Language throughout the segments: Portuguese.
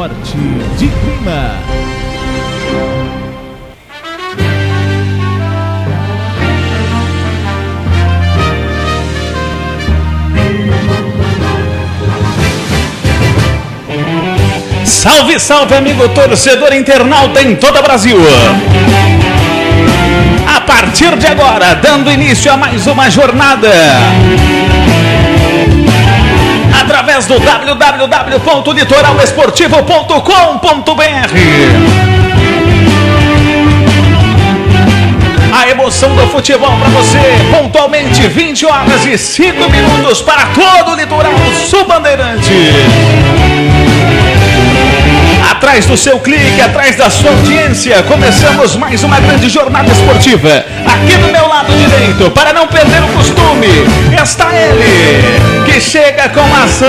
Esporte de Clima. Salve, salve, amigo torcedor internauta em todo o Brasil. A partir de agora, dando início a mais uma jornada através do www.litoralesportivo.com.br. A emoção do futebol para você, pontualmente 20 horas e 5 minutos para todo o litoral sul-bandeirante. Atrás do seu clique, atrás da sua audiência, começamos mais uma grande jornada esportiva. Aqui do meu lado direito, para não perder o costume, está ele, que chega com as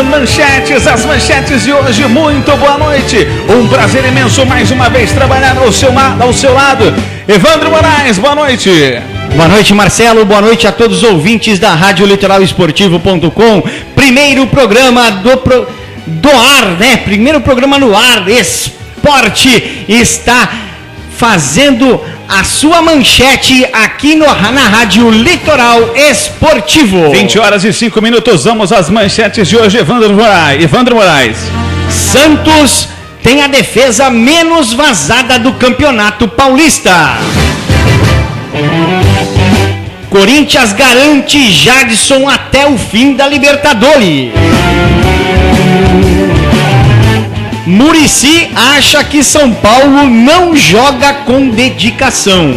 manchetes de hoje. Muito boa noite, um prazer imenso mais uma vez trabalhar ao seu lado. Evandro Moraes, boa noite. Boa noite, Marcelo, boa noite a todos os ouvintes da Rádio Litoralesportivo.com. Primeiro programa do ar, né? Primeiro programa no ar. Esporte está fazendo a sua manchete aqui na Rádio Litoral Esportivo. 20 horas e 5 minutos, vamos às manchetes de hoje. Evandro Moraes. Santos tem a defesa menos vazada do Campeonato Paulista. Corinthians garante Jadson até o fim da Libertadores. Muricy acha que São Paulo não joga com dedicação.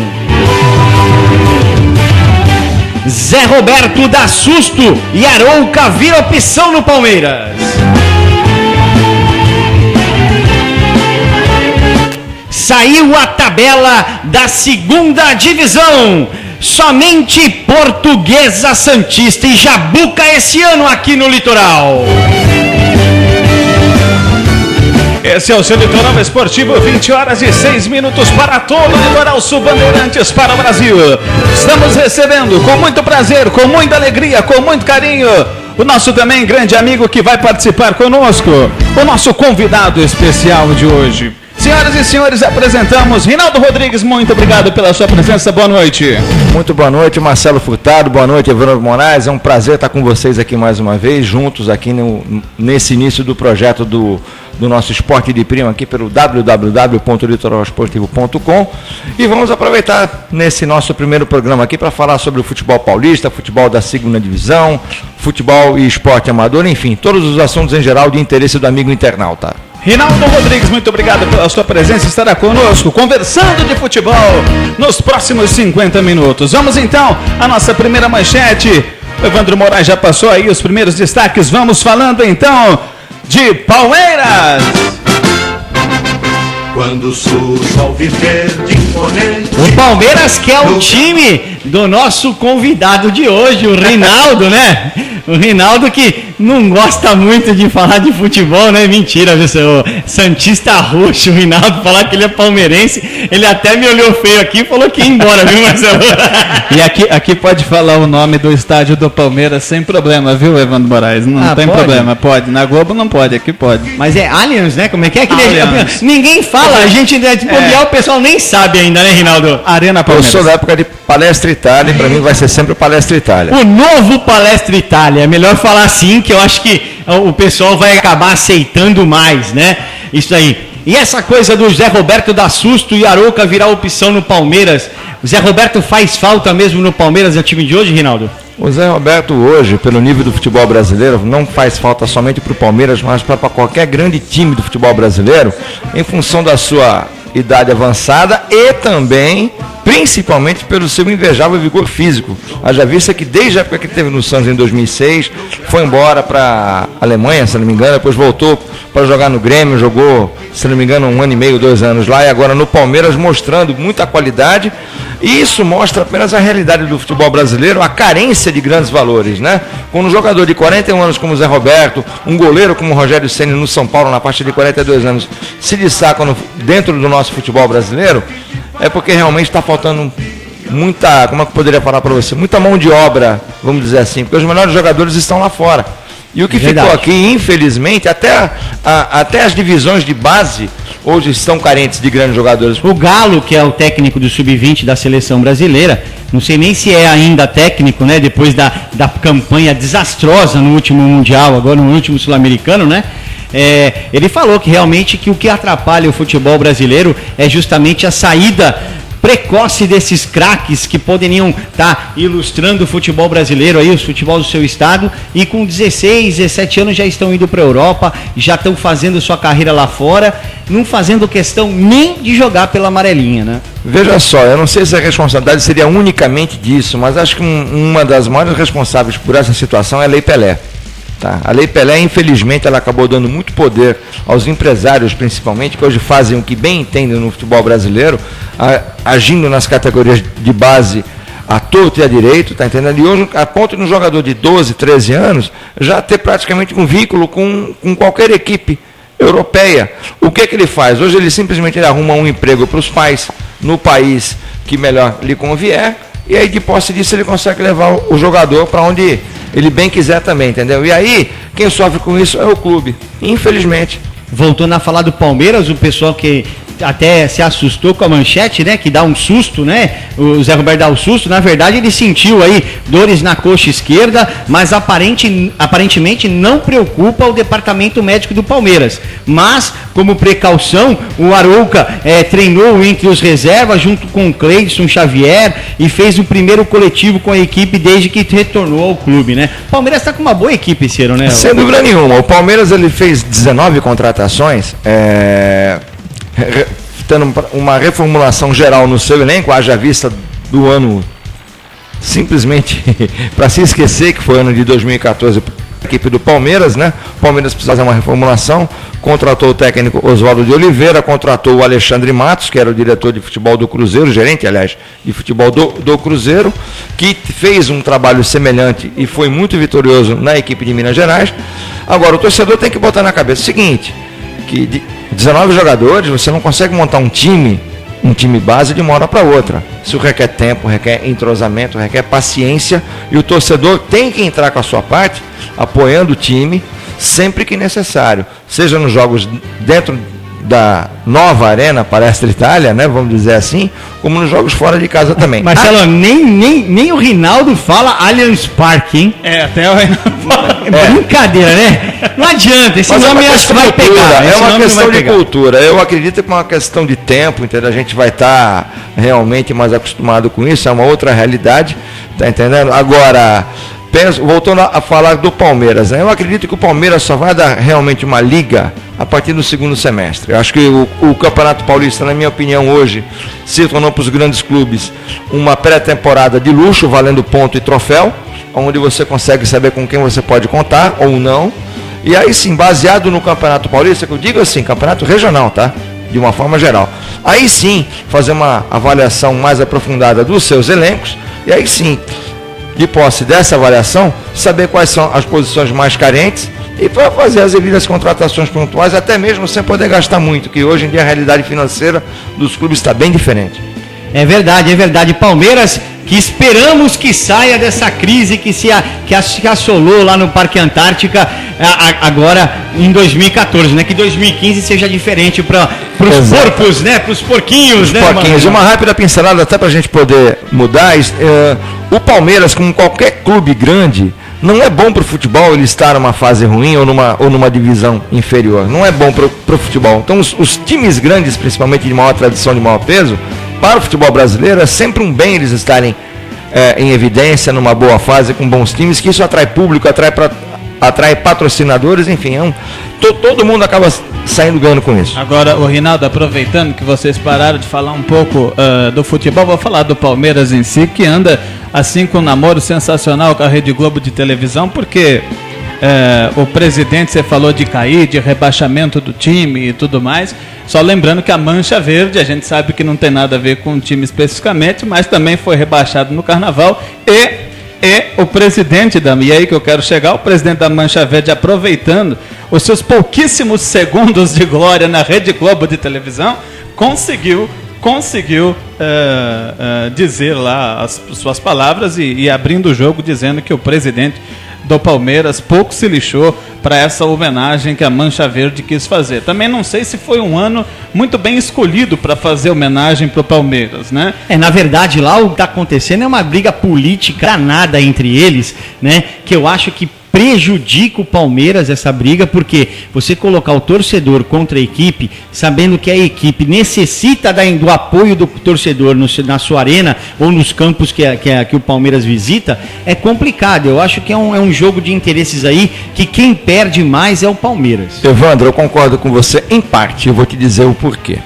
Zé Roberto dá susto e Arouca vira opção no Palmeiras. Saiu a tabela da segunda divisão. Somente Portuguesa, Santista e Jabuca esse ano aqui no Litoral. Esse é o seu Litoral Esportivo, 20 horas e 6 minutos para todo o Litoral Sul-Bandeirantes para o Brasil. Estamos recebendo com muito prazer, com muita alegria, com muito carinho, o nosso também grande amigo que vai participar conosco, o nosso convidado especial de hoje. Senhoras e senhores, apresentamos Rinaldo Rodrigues. Muito obrigado pela sua presença, boa noite. Muito boa noite, Marcelo Furtado, boa noite, Evandro Moraes. É um prazer estar com vocês aqui mais uma vez, juntos aqui nesse início do projeto do nosso Esporte de Prima, aqui pelo www.litoralesportivo.com. E vamos aproveitar nesse nosso primeiro programa aqui para falar sobre o futebol paulista, futebol da segunda divisão, futebol e esporte amador, enfim, todos os assuntos em geral de interesse do amigo internauta. Rinaldo Rodrigues, muito obrigado pela sua presença, estará conosco, conversando de futebol nos próximos 50 minutos. Vamos então à nossa primeira manchete. O Evandro Moraes já passou aí os primeiros destaques, vamos falando então de Palmeiras. Quando surge ao viver de imponente. O Palmeiras que é o time do nosso convidado de hoje, o Rinaldo, né? O Rinaldo que não gosta muito de falar de futebol, né? Mentira, viu, seu Santista roxo, o Rinaldo, falar que ele é palmeirense. Ele até me olhou feio aqui e falou que ia embora, viu, Marcelo? E aqui pode falar o nome do estádio do Palmeiras sem problema, viu, Evandro Moraes? Não tem pode? problema, pode. Na Globo não pode, aqui pode. Mas é Allianz, né? Como é que é? Allianz. Ninguém fala, a gente de mundial, o pessoal nem sabe ainda, né, Rinaldo? Arena Eu Palmeiras. sou da época de Palestra Itália, e para mim vai ser sempre o Palestra Itália. O novo Palestra Itália, é melhor falar assim, que eu acho que o pessoal vai acabar aceitando mais, né? Isso aí. E essa coisa do Zé Roberto dar susto e Arouca virar opção no Palmeiras, o Zé Roberto faz falta mesmo no Palmeiras, no time de hoje, Rinaldo? O Zé Roberto hoje, pelo nível do futebol brasileiro, não faz falta somente para o Palmeiras, mas para qualquer grande time do futebol brasileiro, em função da sua idade avançada e também, principalmente, pelo seu invejável vigor físico. Haja vista que desde a época que ele esteve no Santos em 2006, foi embora para a Alemanha, se não me engano, depois voltou para jogar no Grêmio, jogou, se não me engano, 1 ano e meio, 2 anos lá, e agora no Palmeiras, mostrando muita qualidade. E isso mostra apenas a realidade do futebol brasileiro, a carência de grandes valores, né? Quando um jogador de 41 anos como o Zé Roberto, um goleiro como o Rogério Ceni no São Paulo, na faixa de 42 anos, se destacam dentro do nosso futebol brasileiro, é porque realmente está faltando muita, como é que eu poderia falar para você, muita mão de obra, vamos dizer assim, porque os melhores jogadores estão lá fora. E o que Verdade. ficou aqui, infelizmente, até as divisões de base hoje estão carentes de grandes jogadores. O Galo, que é o técnico do Sub-20 da seleção brasileira, não sei nem se é ainda técnico, né? Depois da campanha desastrosa no último Mundial, agora no último Sul-Americano, né? Ele falou que realmente que o que atrapalha o futebol brasileiro é justamente a saída precoce desses craques que poderiam estar ilustrando o futebol brasileiro aí, o futebol do seu estado, e com 16, 17 anos já estão indo para a Europa, já estão fazendo sua carreira lá fora, não fazendo questão nem de jogar pela amarelinha, né? Veja só, eu não sei se a responsabilidade seria unicamente disso, mas acho que uma das maiores responsáveis por essa situação é a Lei Pelé. Tá? A Lei Pelé, infelizmente, ela acabou dando muito poder aos empresários, principalmente, que hoje fazem o que bem entendem no futebol brasileiro, agindo nas categorias de base à torto e à direito, tá entendendo? E hoje, a ponto de um jogador de 12, 13 anos já ter praticamente um vínculo com qualquer equipe europeia. O que ele faz? Hoje ele simplesmente arruma um emprego para os pais no país que melhor lhe convier, e aí de posse disso ele consegue levar o jogador para onde ele bem quiser também, entendeu? E aí, quem sofre com isso é o clube, infelizmente. Voltando a falar do Palmeiras, o pessoal que até se assustou com a manchete, né? Que dá um susto, né? O Zé Roberto dá um susto. Na verdade, ele sentiu aí dores na coxa esquerda, mas aparentemente não preocupa o departamento médico do Palmeiras. Mas, como precaução, o Arouca treinou entre os reservas junto com o Cleidson Xavier e fez o primeiro coletivo com a equipe desde que retornou ao clube, né? O Palmeiras está com uma boa equipe esse ano, né? Sem dúvida nenhuma. O Palmeiras ele fez 19 contratações, tendo uma reformulação geral no seu elenco, haja vista do ano simplesmente para se esquecer que foi o ano de 2014 a equipe do Palmeiras, né? O Palmeiras precisa fazer uma reformulação, contratou o técnico Oswaldo de Oliveira, contratou o Alexandre Matos, que era o diretor de futebol do Cruzeiro, gerente, aliás, de futebol do Cruzeiro, que fez um trabalho semelhante e foi muito vitorioso na equipe de Minas Gerais. Agora, o torcedor tem que botar na cabeça o seguinte, que de 19 jogadores, você não consegue montar um time base de uma hora para outra. Isso requer tempo, requer entrosamento, requer paciência, e o torcedor tem que entrar com a sua parte, apoiando o time, sempre que necessário. Seja nos jogos dentro da nova arena Palestra Itália, né, vamos dizer assim, como nos jogos fora de casa também. Marcelo, nem o Rinaldo fala Allianz Parque, hein? Até o Reinaldo fala. Brincadeira, né? Não adianta, esse Mas nome acho que vai pegar. É esse uma nome questão vai de pegar. cultura. Eu acredito que é uma questão de tempo, entendeu? A gente vai estar realmente mais acostumado com isso, é uma outra realidade, tá entendendo? Agora, voltando a falar do Palmeiras, né? Eu acredito que o Palmeiras só vai dar realmente uma liga a partir do segundo semestre. Eu acho que o Campeonato Paulista, na minha opinião, hoje se tornou para os grandes clubes uma pré-temporada de luxo, valendo ponto e troféu, onde você consegue saber com quem você pode contar ou não. E aí sim, baseado no Campeonato Paulista, que eu digo assim, campeonato regional, tá? De uma forma geral. Aí sim, fazer uma avaliação mais aprofundada dos seus elencos, e aí sim, de posse dessa avaliação, saber quais são as posições mais carentes e para fazer as devidas contratações pontuais, até mesmo sem poder gastar muito, que hoje em dia a realidade financeira dos clubes está bem diferente. É verdade. Palmeiras, que esperamos que saia dessa crise que assolou lá no Parque Antártica agora em 2014, né? Que 2015 seja diferente para os porcos, né? Para os porquinhos, né? Porquinhos. Uma rápida pincelada até para a gente poder mudar. O Palmeiras, como qualquer clube grande, não é bom para o futebol ele estar numa fase ruim ou numa divisão inferior. Não é bom para o futebol. Então os times grandes, principalmente de maior tradição, de maior peso, para o futebol brasileiro é sempre um bem eles estarem em evidência, numa boa fase, com bons times, que isso atrai público, atrai patrocinadores, enfim, todo mundo acaba saindo ganhando com isso. Agora, o Rinaldo, aproveitando que vocês pararam de falar um pouco do futebol, vou falar do Palmeiras em si, que anda assim com um namoro sensacional com a Rede Globo de televisão, porque o presidente, você falou de cair, de rebaixamento do time e tudo mais, só lembrando que a Mancha Verde, a gente sabe que não tem nada a ver com o time especificamente, mas também foi rebaixado no Carnaval, e o presidente e aí que eu quero chegar, o presidente da Mancha Verde, aproveitando os seus pouquíssimos segundos de glória na Rede Globo de televisão, conseguiu dizer lá as suas palavras e abrindo o jogo, dizendo que o presidente do Palmeiras, pouco se lixou para essa homenagem que a Mancha Verde quis fazer. Também não sei se foi um ano muito bem escolhido para fazer homenagem para o Palmeiras, né? Na verdade, lá o que está acontecendo é uma briga política danada entre eles, né? Que eu acho que prejudica o Palmeiras essa briga, porque você colocar o torcedor contra a equipe, sabendo que a equipe necessita do apoio do torcedor na sua arena ou nos campos que o Palmeiras visita, é complicado. Eu acho que é um jogo de interesses aí, que quem perde mais é o Palmeiras. Evandro, eu concordo com você em parte, eu vou te dizer o porquê.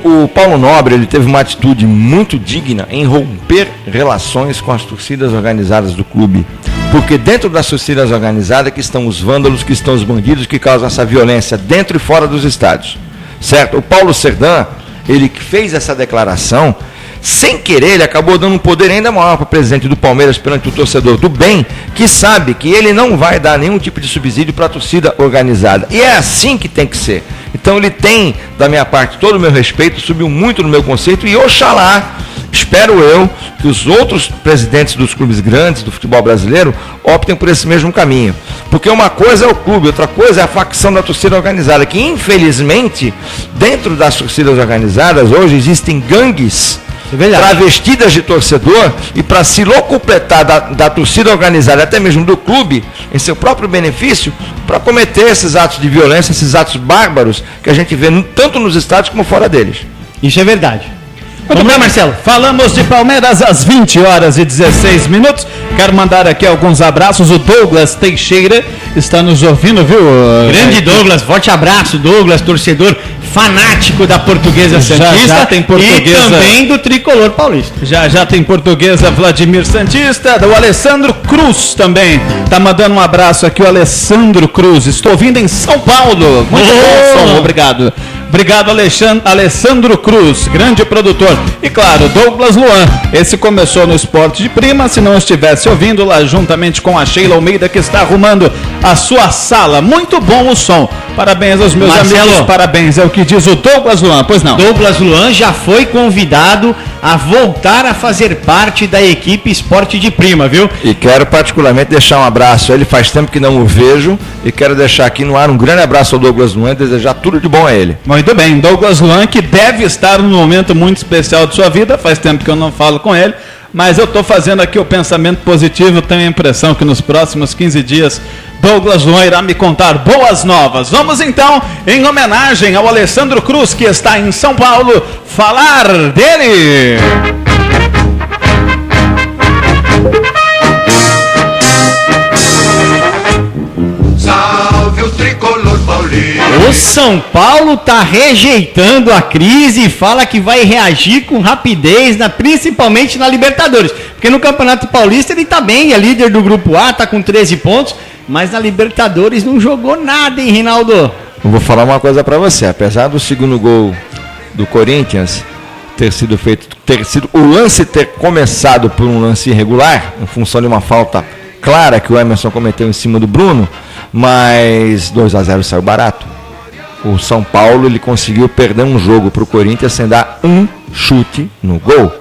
O Paulo Nobre, ele teve uma atitude muito digna em romper relações com as torcidas organizadas do clube. Porque dentro das torcidas organizadas que estão os vândalos, que estão os bandidos que causam essa violência dentro e fora dos estádios. Certo? O Paulo Serdã, ele que fez essa declaração, sem querer, ele acabou dando um poder ainda maior para o presidente do Palmeiras perante o torcedor do bem, que sabe que ele não vai dar nenhum tipo de subsídio para a torcida organizada. E é assim que tem que ser. Então ele tem, da minha parte, todo o meu respeito, subiu muito no meu conceito e oxalá, espero eu, que os outros presidentes dos clubes grandes do futebol brasileiro optem por esse mesmo caminho. Porque uma coisa é o clube, outra coisa é a facção da torcida organizada, que infelizmente, dentro das torcidas organizadas, hoje existem gangues travestidas de torcedor, e para se locupletar da torcida organizada, até mesmo do clube, em seu próprio benefício, para cometer esses atos de violência, esses atos bárbaros que a gente vê tanto nos estádios como fora deles. Isso é verdade. Vamos lá, Marcelo. Falamos de Palmeiras às 20h16. Quero mandar aqui alguns abraços. O Douglas Teixeira está nos ouvindo, viu? Grande Douglas, forte abraço, Douglas, torcedor fanático da Portuguesa Santista, já tem portuguesa, e também do Tricolor Paulista. Já tem Portuguesa Vladimir Santista, do Alessandro Cruz também. Tá mandando um abraço aqui o Alessandro Cruz. Estou vindo em São Paulo. Muito bom, obrigado. Obrigado, Alessandro Cruz, grande produtor. E claro, Douglas Luan. Esse começou no Esporte de Prima. Se não estivesse ouvindo lá, juntamente com a Sheila Almeida, que está arrumando a sua sala. Muito bom o som. Parabéns aos meus amigos. Parabéns, é o que diz o Douglas Luan. Pois não. Douglas Luan já foi convidado a voltar a fazer parte da equipe Esporte de Prima, viu? E quero particularmente deixar um abraço. Ele faz tempo que não o vejo. E quero deixar aqui no ar um grande abraço ao Douglas Luan e desejar tudo de bom a ele. Muito bem, Douglas Luan, que deve estar num momento muito especial de sua vida, faz tempo que eu não falo com ele, mas eu estou fazendo aqui o pensamento positivo, tenho a impressão que nos próximos 15 dias Douglas Luan irá me contar boas novas. Vamos então, em homenagem ao Alessandro Cruz, que está em São Paulo, falar dele. Salve o tricolor paulista. O São Paulo tá rejeitando a crise e fala que vai reagir com rapidez, principalmente na Libertadores. Porque no Campeonato Paulista ele tá bem, é líder do Grupo A, tá com 13 pontos, mas na Libertadores não jogou nada, hein, Reinaldo? Eu vou falar uma coisa para você. Apesar do segundo gol do Corinthians ter sido o lance ter começado por um lance irregular, em função de uma falta clara que o Emerson cometeu em cima do Bruno, mas 2-0 saiu barato. O São Paulo, ele conseguiu perder um jogo para o Corinthians sem dar um chute no gol.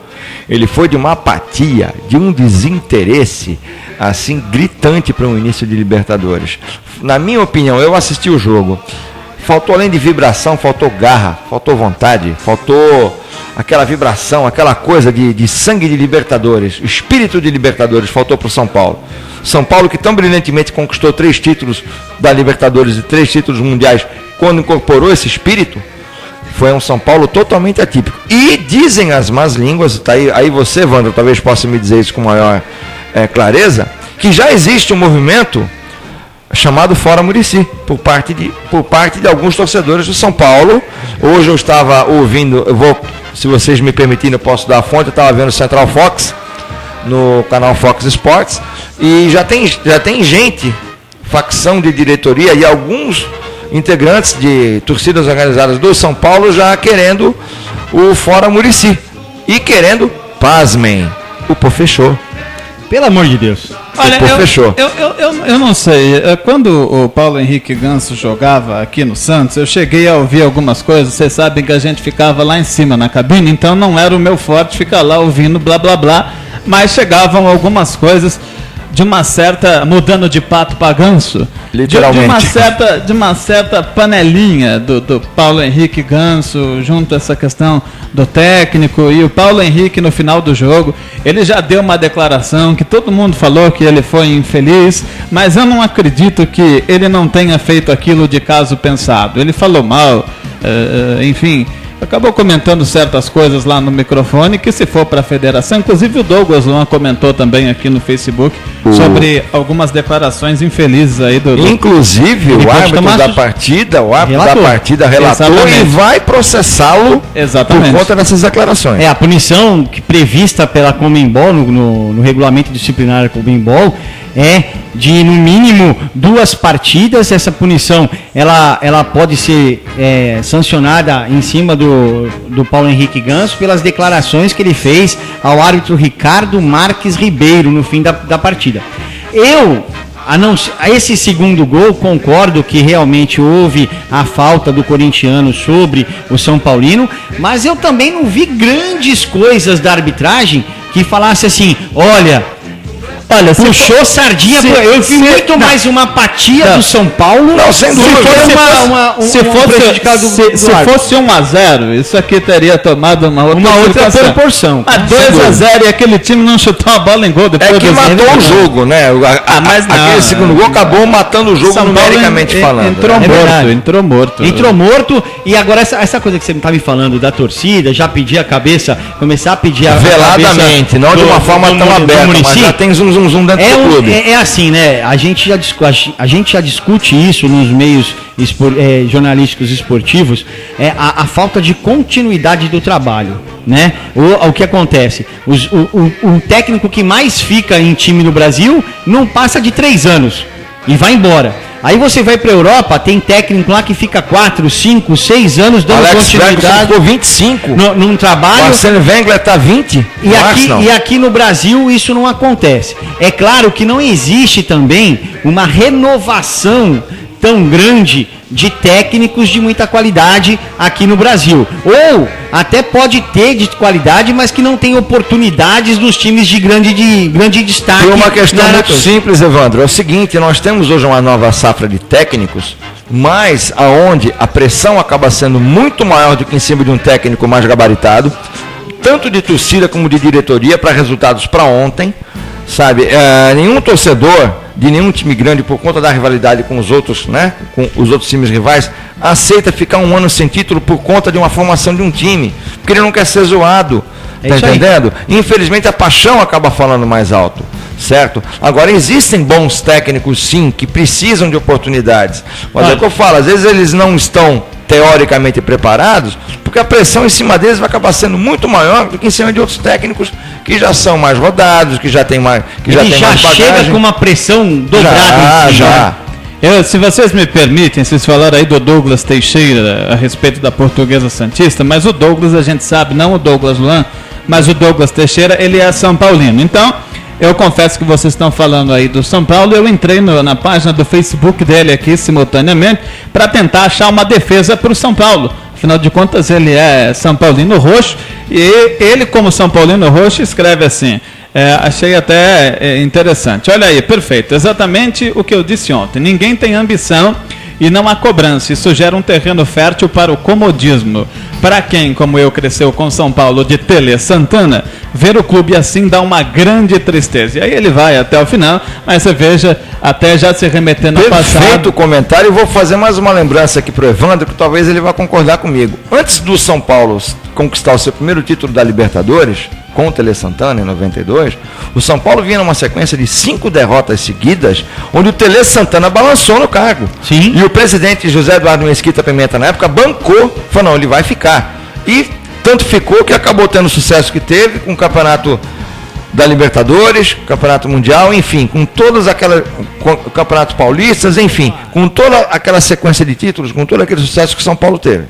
Ele foi de uma apatia, de um desinteresse assim gritante para um início de Libertadores. Na minha opinião, eu assisti o jogo, faltou, além de vibração, faltou garra, faltou vontade, faltou aquela vibração, aquela coisa de sangue de Libertadores, o espírito de Libertadores faltou para o São Paulo. São Paulo, que tão brilhantemente conquistou 3 títulos da Libertadores e 3 títulos mundiais, quando incorporou esse espírito, foi um São Paulo totalmente atípico. E dizem as más línguas, tá aí você, Wander, talvez possa me dizer isso com maior clareza, que já existe um movimento chamado Fora Muricy, por parte de alguns torcedores do São Paulo. Hoje eu estava ouvindo, se vocês me permitirem, eu posso dar a fonte, eu estava vendo o Central Fox, no canal Fox Sports, e já tem gente, facção de diretoria e alguns integrantes de torcidas organizadas do São Paulo já querendo o Fora Muricy e querendo, pasmem, o Pô fechou. Pelo amor de Deus. Olha, fechou. Eu não sei, quando o Paulo Henrique Ganso jogava aqui no Santos, eu cheguei a ouvir algumas coisas, vocês sabem que a gente ficava lá em cima na cabine, então não era o meu forte ficar lá ouvindo blá blá blá, mas chegavam algumas coisas de uma certa, mudando de pato para ganso, literalmente, de uma certa panelinha do Paulo Henrique Ganso, junto a essa questão do técnico, e o Paulo Henrique no final do jogo, ele já deu uma declaração que todo mundo falou que ele foi infeliz, mas eu não acredito que ele não tenha feito aquilo de caso pensado. Ele falou mal, enfim, acabou comentando certas coisas lá no microfone, que se for para a federação, inclusive o Douglas Luan comentou também aqui no Facebook sobre algumas declarações infelizes aí do... Inclusive o árbitro da partida, relatou e vai processá-lo por conta dessas declarações. A punição prevista pela Conmebol no regulamento disciplinar da Conmebol é de no mínimo 2 partidas. Essa punição ela pode ser sancionada em cima do Paulo Henrique Ganso pelas declarações que ele fez ao árbitro Ricardo Marques Ribeiro no fim da partida. A esse segundo gol, concordo que realmente houve a falta do corintiano sobre o São Paulino, mas eu também não vi grandes coisas da arbitragem que falasse assim, olha, puxou sardinha, eu vi muito mais uma apatia do São Paulo. Não, sem dúvida. Se fosse 1-0, isso aqui teria tomado uma outra proporção. 2-0 e aquele time não chutou a bola em gol depois. É que matou o jogo, né? Aquele segundo gol acabou matando o jogo numericamente falando. Entrou morto. E agora essa coisa que você está me falando da torcida, já pedir a cabeça, começar a pedir a veladamente, não de uma forma tão aberta, mas já tem zoom dentro do clube. É assim, né? A gente já discute isso nos meios jornalísticos esportivos, a falta de continuidade do trabalho, né? O que acontece? O técnico que mais fica em time no Brasil não passa de 3 anos e vai embora. Aí você vai para a Europa, tem técnico lá que fica 4, 5, 6 anos dando continuidade. Ficou 25 num trabalho. O Arsene Wenger está 20. E aqui no Brasil isso não acontece. É claro que não existe também uma renovação tão grande de técnicos de muita qualidade aqui no Brasil. Ou até pode ter de qualidade, mas que não tem oportunidades nos times de grande destaque. Tem uma questão muito simples, Evandro. É o seguinte, nós temos hoje uma nova safra de técnicos, mas aonde a pressão acaba sendo muito maior do que em cima de um técnico mais gabaritado, tanto de torcida como de diretoria, para resultados para ontem, sabe? Nenhum torcedor de nenhum time grande, por conta da rivalidade com os outros, né, com os outros times rivais, aceita ficar 1 ano sem título por conta de uma formação de um time, porque ele não quer ser zoado, tá entendendo? Infelizmente a paixão acaba falando mais alto, certo? Agora existem bons técnicos sim, que precisam de oportunidades, mas é o que eu falo, às vezes eles não estão teoricamente preparados, porque a pressão em cima deles vai acabar sendo muito maior do que em cima de outros técnicos que já são mais rodados, que já tem mais, que já tem mais bagagem. Chega com uma pressão dobrada. Já. Se vocês me permitem, vocês falaram aí do Douglas Teixeira a respeito da Portuguesa Santista, mas o Douglas, a gente sabe, não o Douglas Luan, mas o Douglas Teixeira, ele é São Paulino. Então, eu confesso que vocês estão falando aí do São Paulo, eu entrei na página do Facebook dele aqui simultaneamente para tentar achar uma defesa para o São Paulo. Afinal de contas, ele é São Paulino roxo e ele, como São Paulino roxo, escreve assim. Achei até interessante. Olha aí, perfeito. Exatamente o que eu disse ontem. Ninguém tem ambição e não há cobrança. Isso gera um terreno fértil para o comodismo. Para quem, como eu, cresceu com São Paulo de Tele Santana, ver o clube assim dá uma grande tristeza. E aí ele vai até o final, mas você veja, até já se remetendo ao passado. Perfeito comentário, e vou fazer mais uma lembrança aqui para o Evandro, que talvez ele vá concordar comigo. Antes do São Paulo conquistar o seu primeiro título da Libertadores, com o Tele Santana em 92, o São Paulo vinha numa sequência de 5 derrotas seguidas, onde o Tele Santana balançou no cargo. Sim. E o presidente José Eduardo Mesquita Pimenta, na época, bancou, falou, não, ele vai ficar. E tanto ficou que acabou tendo o sucesso que teve com o campeonato da Libertadores, campeonato mundial, enfim, com todas aquelas campeonatos paulistas, enfim, com toda aquela sequência de títulos, com todo aquele sucesso que São Paulo teve.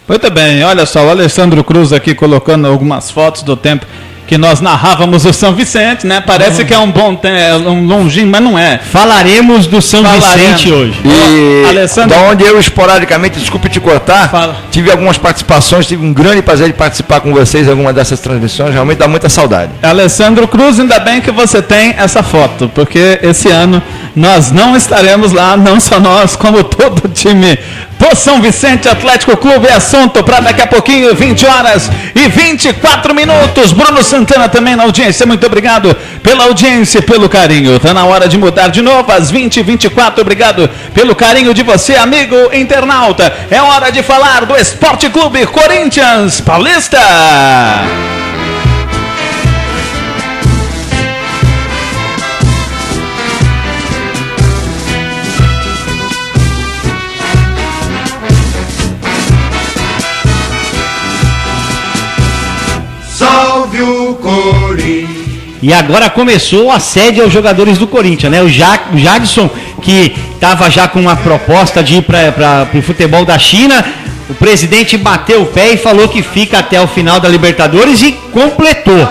Muito bem, olha só, o Alessandro Cruz aqui colocando algumas fotos do tempo que nós narrávamos o São Vicente, né? Parece que é um bom um longínquo, mas não é. Falaremos do São Vicente hoje. E Alessandro, da onde eu esporadicamente, desculpe te cortar, tive algumas participações, tive um grande prazer de participar com vocês em alguma dessas transmissões, realmente dá muita saudade. Alessandro Cruz, ainda bem que você tem essa foto, porque esse ano nós não estaremos lá, não só nós, como todo o time do São Vicente Atlético Clube. É assunto para daqui a pouquinho, 20 horas e 24 minutos. Bruno Santana também na audiência, muito obrigado pela audiência, pelo carinho. Está na hora de mudar de novo, às 20h24, obrigado pelo carinho de você, amigo internauta. É hora de falar do Esporte Clube Corinthians Paulista. Salve o Corinthians. E agora começou a sede aos jogadores do Corinthians, né? O Jadson, que estava já com uma proposta de ir para o futebol da China, o presidente bateu o pé e falou que fica até o final da Libertadores e completou.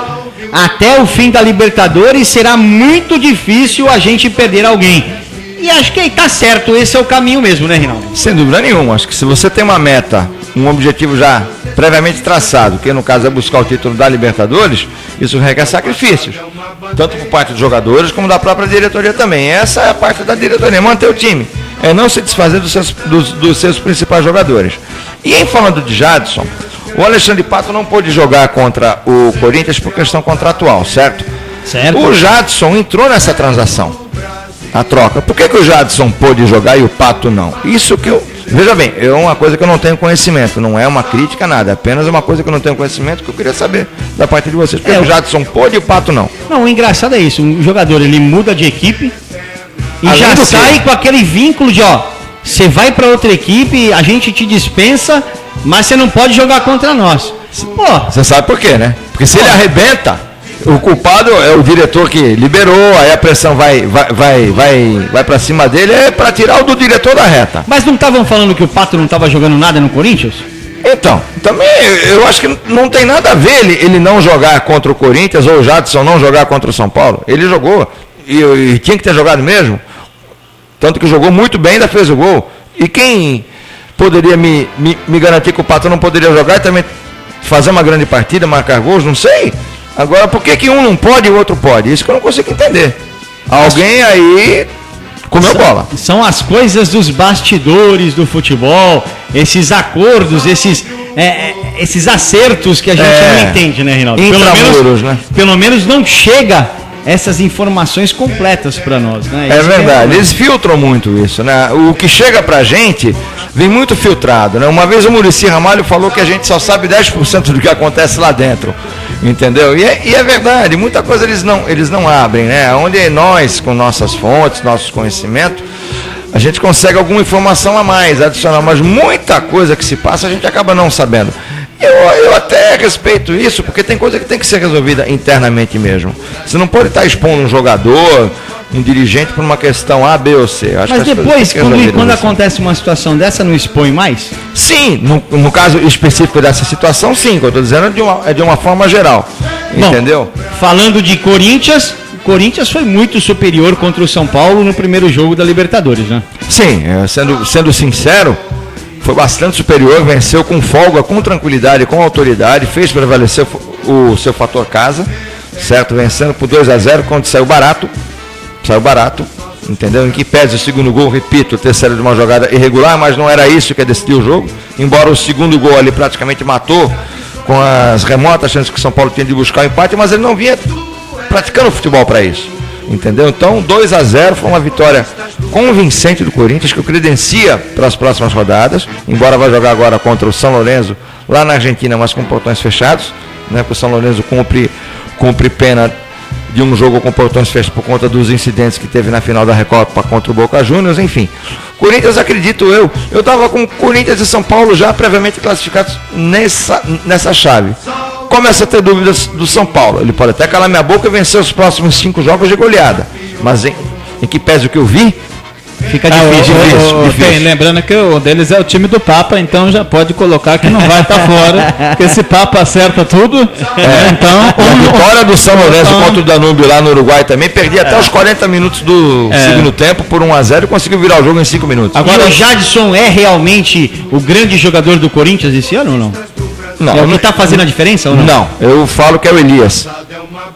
Até o fim da Libertadores será muito difícil a gente perder alguém. E acho que aí tá certo, esse é o caminho mesmo, né, Reinaldo? Sem dúvida nenhuma, acho que se você tem uma meta, um objetivo já previamente traçado, que no caso é buscar o título da Libertadores, isso requer sacrifícios, tanto por parte dos jogadores como da própria diretoria também. Essa é a parte da diretoria, manter o time, é não se desfazer dos seus principais jogadores. E em falando de Jadson, o Alexandre Pato não pôde jogar contra o Corinthians por questão contratual, certo? Certo. O Jadson entrou nessa transação, a troca. Por que o Jadson pôde jogar e o Pato não? Isso que eu... Veja bem, é uma coisa que eu não tenho conhecimento, não é uma crítica, nada, é apenas uma coisa que eu não tenho conhecimento que eu queria saber da parte de vocês. Por que o Jadson pôde e o Pato não? Não, o engraçado é isso, um jogador ele muda de equipe e Além já do sai quê? com aquele vínculo de, ó, você vai para outra equipe, a gente te dispensa, mas você não pode jogar contra nós. Pô, Você sabe por quê, né? Porque se ele arrebenta, o culpado é o diretor que liberou, aí a pressão vai para cima dele, é para tirar o do diretor da reta. mas não estavam falando que o Pato não estava jogando nada no Corinthians? Então, também eu acho que não tem nada a ver ele não jogar contra o Corinthians ou o Jadson não jogar contra o São Paulo. Ele jogou e tinha que ter jogado mesmo. Tanto que jogou muito bem e ainda fez o gol. E quem poderia me garantir que o Pato não poderia jogar e também fazer uma grande partida, marcar gols? Não sei. Agora, por que um não pode e o outro pode? Isso que eu não consigo entender. Alguém aí comeu bola. São as coisas dos bastidores do futebol, esses acordos, esses acertos que a gente não entende, né, Reinaldo? Intramuros, né? Pelo menos não chega essas informações completas para nós, né? É Isso verdade, eles filtram muito isso, né? O que chega pra gente vem muito filtrado, né? Uma vez o Muricy Ramalho falou que a gente só sabe 10% do que acontece lá dentro, entendeu? E é verdade, muita coisa eles não abrem, né? Onde nós, com nossas fontes, nossos conhecimentos, a gente consegue alguma informação a mais, adicional, mas muita coisa que se passa a gente acaba não sabendo. Eu até respeito isso, porque tem coisa que tem que ser resolvida internamente mesmo. Você não pode estar expondo um jogador, um dirigente, por uma questão A, B ou C. Mas depois, quando acontece uma situação dessa, não expõe mais? Sim, no caso específico dessa situação, sim, que eu estou dizendo é de uma forma geral. Entendeu? Bom, falando de Corinthians, o Corinthians foi muito superior contra o São Paulo no primeiro jogo da Libertadores, né? Sim, sendo sincero, foi bastante superior, venceu com folga, com tranquilidade, com autoridade, fez prevalecer o seu fator casa, certo? Vencendo por 2-0, quando saiu barato, entendeu? Em que pese o segundo gol, repito, o terceiro de uma jogada irregular, mas não era isso que decidiu o jogo, embora o segundo gol ali praticamente matou, com as remotas chances que o São Paulo tinha de buscar o empate, mas ele não vinha praticando futebol para isso. Entendeu? Então, 2-0 foi uma vitória convincente do Corinthians, que o credencia para as próximas rodadas, embora vai jogar agora contra o São Lourenço, lá na Argentina, mas com portões fechados, né? Porque o São Lourenço cumpre pena de um jogo com portões fechados por conta dos incidentes que teve na final da Recopa contra o Boca Juniors, enfim. Corinthians, acredito eu estava com Corinthians e São Paulo já previamente classificados nessa chave. Começa a ter dúvidas do São Paulo. Ele pode até calar minha boca e vencer os próximos 5 jogos de goleada. Mas em que pese o que eu vi, Fica difícil. Bem, lembrando que o deles é o time do Papa, então já pode colocar que não vai estar fora, porque esse Papa acerta tudo. Então, a vitória do São Lourenço contra o Danúbio lá no Uruguai também, perdia até os 40 minutos do segundo tempo por 1-0 e conseguiu virar o jogo em 5 minutos. Agora, o Jadson é realmente o grande jogador do Corinthians esse ano ou não? Não, é o que está fazendo a diferença ou não? Não, eu falo que é o Elias.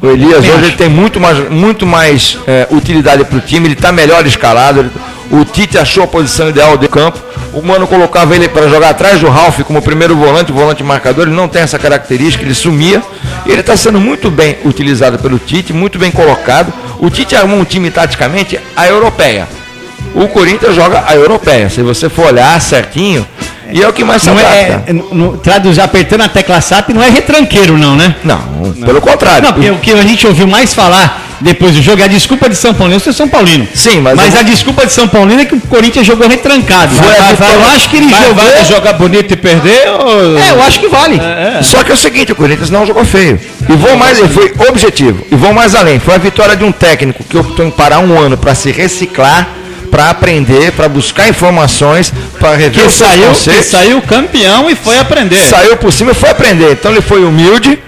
O Elias hoje ele tem muito mais utilidade para o time, ele está melhor escalado. O Tite achou a posição ideal do campo. O Mano colocava ele para jogar atrás do Ralf como primeiro volante marcador. Ele não tem essa característica, ele sumia. E ele está sendo muito bem utilizado pelo Tite, muito bem colocado. O Tite armou um time taticamente a europeia. O Corinthians joga a europeia. Se você for olhar certinho, e é o que mais se adapta. Traduzir, apertando a tecla SAP, não é retranqueiro não, né? Não, pelo contrário. Não, porque o que a gente ouviu mais falar depois do jogo é a desculpa de São Paulino. Eu sou São Paulino. Sim, mas a desculpa de São Paulino é que o Corinthians jogou retrancado. Eu acho que ele jogou... Vai jogar bonito e perder? Ou... eu acho que vale. Só que é o seguinte, o Corinthians não jogou feio. E vou mais, ele foi objetivo. E vou mais além. Foi a vitória de um técnico que optou em parar um ano para se reciclar, para aprender, para buscar informações, para rever os seus conceitos. Saiu campeão e foi aprender. Saiu por cima e foi aprender. Então ele foi humilde,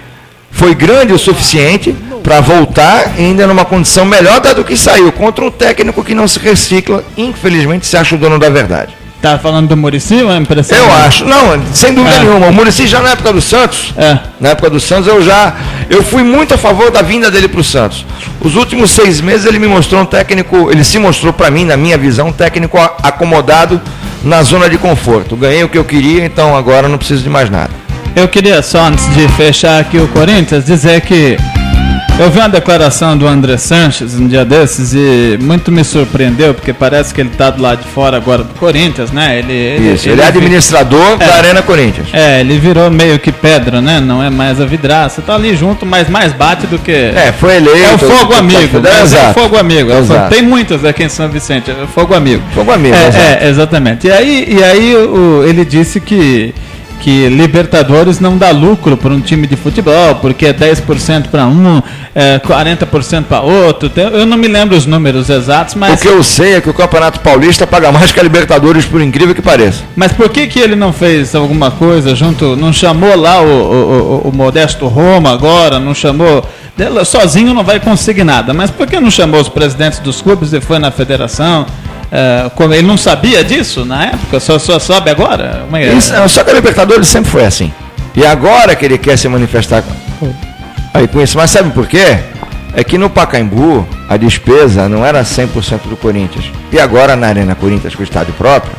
foi grande o suficiente para voltar ainda numa condição melhor do que saiu, contra um técnico que não se recicla, infelizmente se acha o dono da verdade. Tá falando do Muricy ou é impressão? Eu acho, não, sem dúvida nenhuma. O Muricy já na época do Santos, na época do Santos eu fui muito a favor da vinda dele para o Santos. Os últimos 6 meses ele me mostrou um técnico, ele se mostrou para mim, na minha visão, um técnico acomodado na zona de conforto. Ganhei o que eu queria, então agora não preciso de mais nada. Eu queria só, antes de fechar aqui o Corinthians, dizer que eu vi uma declaração do André Sanches um dia desses e muito me surpreendeu, porque parece que ele está do lado de fora agora do Corinthians, né? Ele é administrador da Arena Corinthians. Ele virou meio que pedra, né? Não é mais a vidraça. Tá ali junto, mas mais bate do que... foi eleito. É o fogo amigo. É o fogo amigo. Tem muitos aqui em São Vicente. É o fogo amigo. Fogo amigo, exatamente. E aí ele disse que Libertadores não dá lucro para um time de futebol, porque é 10% para um, 40% para outro. Eu não me lembro os números exatos, mas... O que eu sei é que o Campeonato Paulista paga mais que a Libertadores, por incrível que pareça. Mas por que ele não fez alguma coisa junto, não chamou lá o Modesto Roma agora, não chamou... Sozinho não vai conseguir nada, mas por que não chamou os presidentes dos clubes e foi na federação? Ele não sabia disso na época, só sabe agora? Só que a Libertadores sempre foi assim. E agora que ele quer se manifestar aí com isso. Mas sabe por quê? É que no Pacaembu a despesa não era 100% do Corinthians. E agora na Arena Corinthians, com o estádio próprio,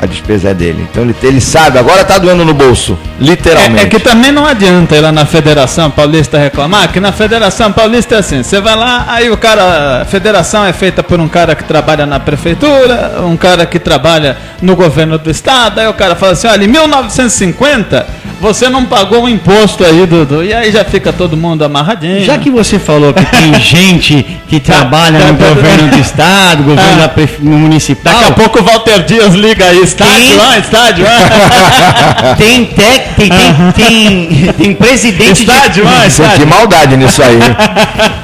a despesa é dele. Então ele sabe, agora está doendo no bolso, literalmente. É que também não adianta ir lá na Federação Paulista reclamar, que na Federação Paulista é assim, você vai lá, aí a federação é feita por um cara que trabalha na prefeitura, um cara que trabalha no governo do estado, aí o cara fala assim, olha, em 1950 você não pagou o imposto aí, e aí já fica todo mundo amarradinho. Já que você falou que tem gente que trabalha no governo do estado, governo municipal... Daqui a pouco o Walter Dias liga aí, estádio. Tem presidente estádio. Que maldade nisso aí.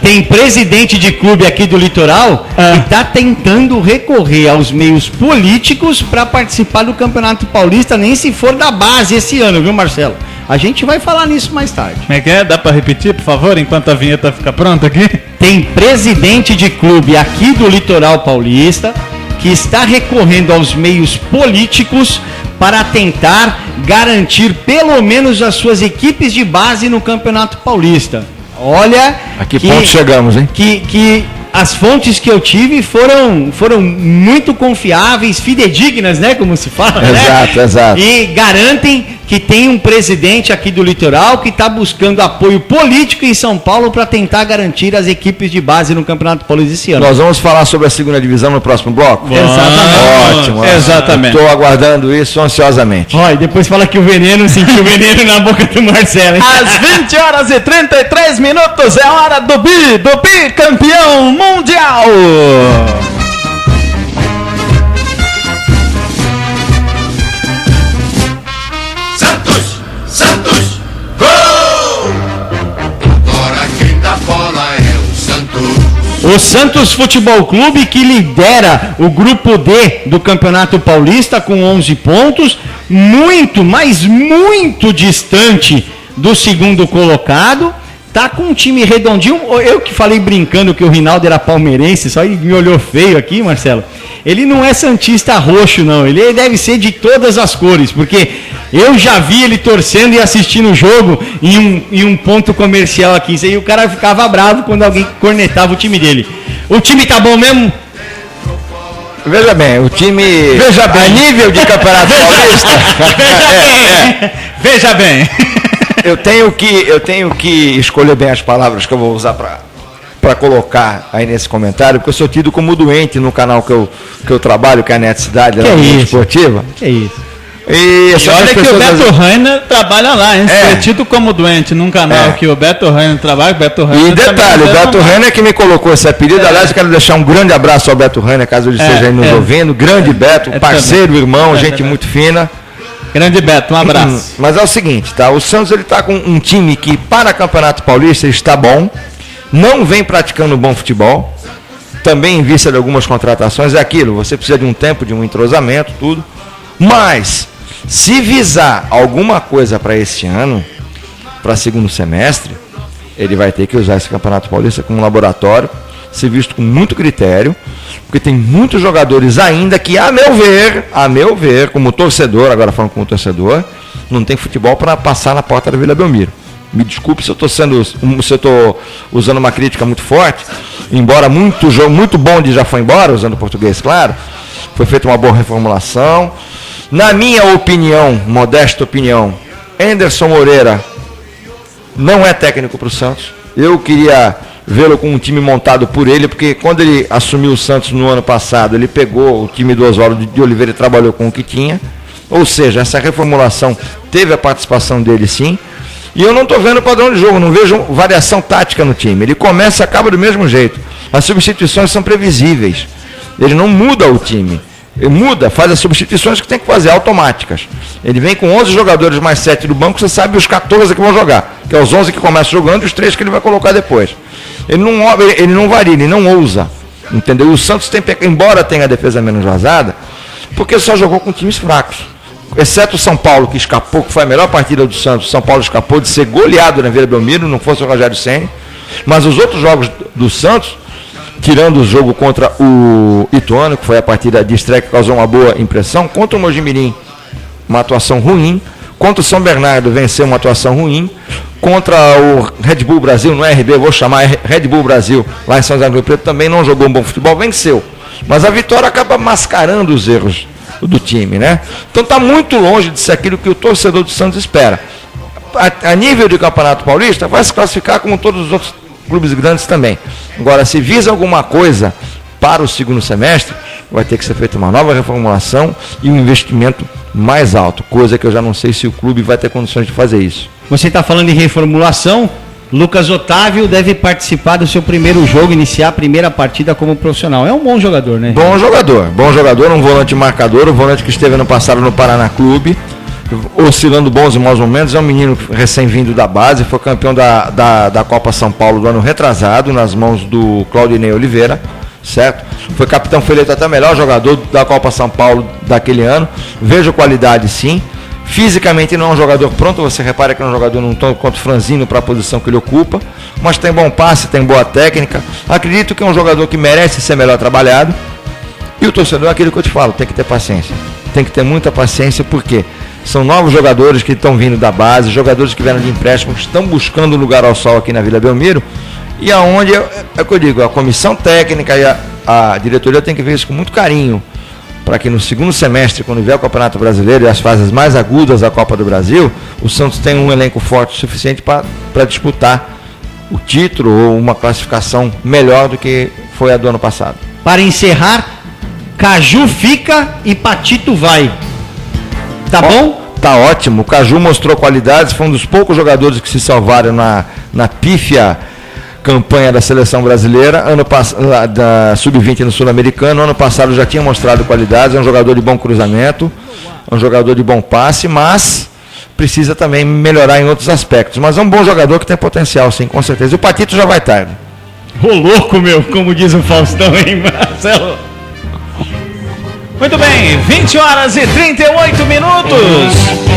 Tem presidente de clube aqui do litoral que está tentando recorrer aos meios políticos para participar do Campeonato Paulista, nem se for da base esse ano, viu, Marcelo? A gente vai falar nisso mais tarde. Como é que é? Dá para repetir, por favor, enquanto a vinheta fica pronta aqui? Tem presidente de clube aqui do litoral paulista que está recorrendo aos meios políticos para tentar garantir pelo menos as suas equipes de base no Campeonato Paulista. Olha... A que ponto chegamos, hein? Que as fontes que eu tive foram muito confiáveis, fidedignas, né? Como se fala, exato, né? Exato. E garantem que tem um presidente aqui do litoral que está buscando apoio político em São Paulo para tentar garantir as equipes de base no Campeonato Paulista esse ano. Nós vamos falar sobre a segunda divisão no próximo bloco? Exatamente. Ótimo. Exatamente. Estou aguardando isso ansiosamente. Ó, e depois fala que o veneno, sentiu o veneno na boca do Marcelo. Às 20h33 é hora do bicampeão mundial. Santos, gol! Agora quem dá bola é o Santos. O Santos Futebol Clube, que lidera o grupo D do Campeonato Paulista com 11 pontos, muito, mas muito distante do segundo colocado. Tá com um time redondinho. Eu que falei brincando que o Rinaldo era palmeirense, só ele me olhou feio aqui, Marcelo. Ele não é santista roxo, não. Ele deve ser de todas as cores, porque eu já vi ele torcendo e assistindo o jogo em um ponto comercial aqui. E o cara ficava bravo quando alguém cornetava o time dele. O time tá bom mesmo? Veja bem, o time... Veja bem. A nível de Campeonato Paulista... Veja bem. Eu tenho que escolher bem as palavras que eu vou usar para colocar aí nesse comentário, porque eu sou tido como doente no canal que eu trabalho, que é a Net Cidade, que é isso? Esportiva. Que é isso? E olha que o Beto Rainer trabalha lá, hein? É tido como doente num canal que o Beto Rainer trabalha, o Beto Rainer. E detalhe, o Beto Rainer que me colocou esse apelido. Aliás, eu quero deixar um grande abraço ao Beto Rainer, caso ele esteja aí nos ouvindo. Grande Beto, parceiro, irmão, gente muito fina. Grande Beto, um abraço. Mas é o seguinte, tá? O Santos ele tá com um time que para Campeonato Paulista está bom, não vem praticando bom futebol, também em vista de algumas contratações, é aquilo, você precisa de um tempo, de um entrosamento, tudo. Mas se visar alguma coisa para esse ano, para segundo semestre, ele vai ter que usar esse Campeonato Paulista como um laboratório, ser visto com muito critério, porque tem muitos jogadores ainda que, a meu ver, como torcedor, agora falando como torcedor, não tem futebol para passar na porta da Vila Belmiro. Me desculpe se eu estou usando uma crítica muito forte, embora muito bom de já foi embora, usando português, claro, foi feita uma boa reformulação. Na minha opinião, modesta opinião, Anderson Moreira não é técnico para o Santos. Eu queria vê-lo com um time montado por ele, porque quando ele assumiu o Santos no ano passado, ele pegou o time do Oswaldo de Oliveira e trabalhou com o que tinha. Ou seja, essa reformulação teve a participação dele sim. E eu não estou vendo padrão de jogo, não vejo variação tática no time. Ele começa e acaba do mesmo jeito. As substituições são previsíveis. Ele não muda o time. Ele muda, faz as substituições que tem que fazer, automáticas. Ele vem com 11 jogadores mais 7 do banco, você sabe os 14 que vão jogar. Que é os 11 que começam jogando e os 3 que ele vai colocar depois. Ele não varia, ele não ousa. Entendeu? E o Santos tem, embora tenha a defesa menos vazada, porque só jogou com times fracos. Exceto o São Paulo, que escapou, que foi a melhor partida do Santos. São Paulo escapou de ser goleado na Vila Belmiro, não fosse o Rogério Ceni. Mas os outros jogos do Santos, tirando o jogo contra o Ituano, que foi a partida de estreia que causou uma boa impressão, contra o Mojimirim, uma atuação ruim, contra o São Bernardo, venceu uma atuação ruim, contra o Red Bull Brasil, no RB, vou chamar Red Bull Brasil, lá em São José do Rio Preto, também não jogou um bom futebol, venceu. Mas a vitória acaba mascarando os erros do time, né? Então está muito longe de ser aquilo que o torcedor do Santos espera. A nível de Campeonato Paulista, vai se classificar como todos os outros clubes grandes também. Agora, se visa alguma coisa para o segundo semestre, vai ter que ser feita uma nova reformulação e um investimento mais alto, coisa que eu já não sei se o clube vai ter condições de fazer isso. Você está falando em reformulação, Lucas Otávio deve participar do seu primeiro jogo, iniciar a primeira partida como profissional. É um bom jogador, né? Bom jogador, um volante marcador, um volante que esteve ano passado no Paraná Clube, oscilando bons e maus momentos, é um menino recém-vindo da base, foi campeão da Copa São Paulo do ano retrasado, nas mãos do Claudinei Oliveira, certo? Foi capitão, foi eleito até melhor jogador da Copa São Paulo daquele ano, vejo qualidade sim, fisicamente não é um jogador pronto, você repara que é um jogador não tão quanto franzino para a posição que ele ocupa, mas tem bom passe, tem boa técnica, acredito que é um jogador que merece ser melhor trabalhado, e o torcedor é aquilo que eu te falo, tem que ter paciência, tem que ter muita paciência, porque são novos jogadores que estão vindo da base, jogadores que vieram de empréstimo, que estão buscando lugar ao sol aqui na Vila Belmiro, e aonde, é o que eu digo, a comissão técnica e a diretoria tem que ver isso com muito carinho, para que no segundo semestre, quando vier o Campeonato Brasileiro e as fases mais agudas da Copa do Brasil, o Santos tenha um elenco forte o suficiente para disputar o título ou uma classificação melhor do que foi a do ano passado. Para encerrar, Caju fica e Patito vai. Tá bom? Tá ótimo. O Caju mostrou qualidades, foi um dos poucos jogadores que se salvaram na pífia campanha da seleção brasileira, da Sub-20 no Sul-Americano. Ano passado já tinha mostrado qualidades, é um jogador de bom cruzamento, é um jogador de bom passe, mas precisa também melhorar em outros aspectos. Mas é um bom jogador que tem potencial, sim, com certeza. E o Patito já vai tarde. Ô louco, meu, como diz o Faustão, hein, Marcelo? Muito bem, 20 horas e 38 minutos.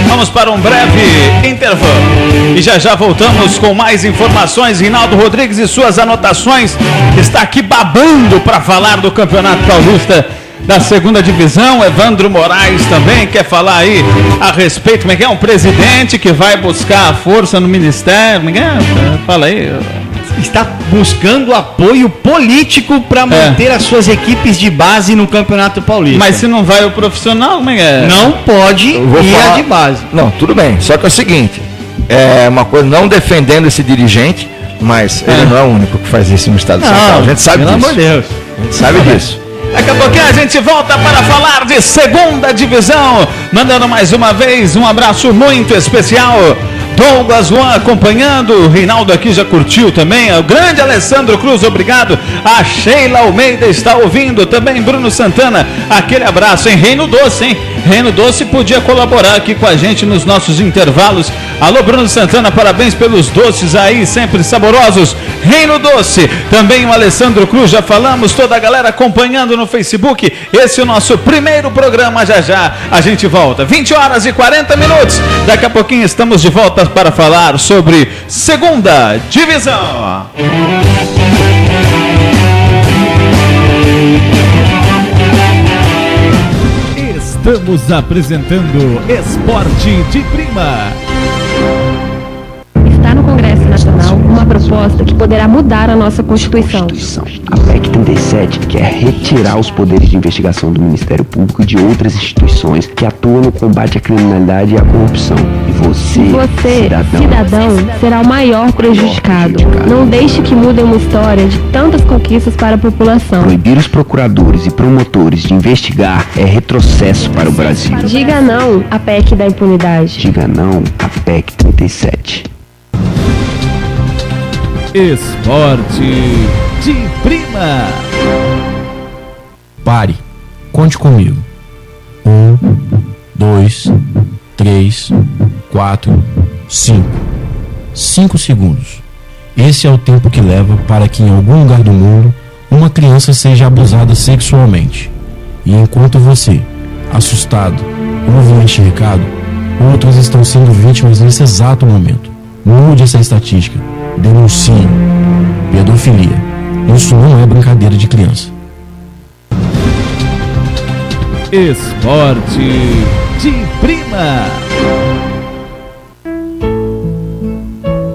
Vamos para um breve intervalo. E já voltamos com mais informações. Rinaldo Rodrigues e suas anotações. Está aqui babando para falar do Campeonato Paulista da segunda divisão. Evandro Moraes também quer falar aí a respeito. Como é que é? Um presidente que vai buscar a força no ministério. Como é que é? Fala aí. Está buscando apoio político para manter as suas equipes de base no Campeonato Paulista. Mas se não vai o profissional, como é que é? Não pode ir a de base. Não, tudo bem. Só que é o seguinte, é uma coisa, não defendendo esse dirigente, mas ele não é o único que faz isso no estado de São Paulo. A gente sabe disso. Pelo amor de Deus. A gente sabe disso. Daqui a pouquinho a gente volta para falar de segunda divisão. Mandando mais uma vez um abraço muito especial. Douglas Juan acompanhando, o Reinaldo aqui já curtiu também, o grande Alessandro Cruz, obrigado, a Sheila Almeida está ouvindo, também Bruno Santana, aquele abraço, hein? Reino Doce, hein? Reino Doce podia colaborar aqui com a gente nos nossos intervalos. Alô, Bruno Santana, parabéns pelos doces aí, sempre saborosos. Reino Doce, também o Alessandro Cruz, já falamos, toda a galera acompanhando no Facebook. Esse é o nosso primeiro programa, já a gente volta. 20 horas e 40 minutos. Daqui a pouquinho estamos de volta para falar sobre segunda divisão. Estamos apresentando Esporte de Prima. Está no Congresso Nacional uma proposta que poderá mudar a nossa Constituição. A PEC 37 quer retirar os poderes de investigação do Ministério Público e de outras instituições que atuam no combate à criminalidade e à corrupção. E você, cidadão, será o maior prejudicado. Não deixe que mude uma história de tantas conquistas para a população. Proibir os procuradores e promotores de investigar é retrocesso para o Brasil. Diga não à PEC da impunidade. Diga não à PEC 37. Esporte de Prima. Pare, conte comigo. 1, 2, 3, 4, 5. 5 segundos. Esse é o tempo que leva para que em algum lugar do mundo uma criança seja abusada sexualmente. E enquanto você, assustado, ouve este recado, outras estão sendo vítimas nesse exato momento. Mude essa estatística. Denuncie. Pedofilia. Isso não é brincadeira de criança. Esporte de Prima.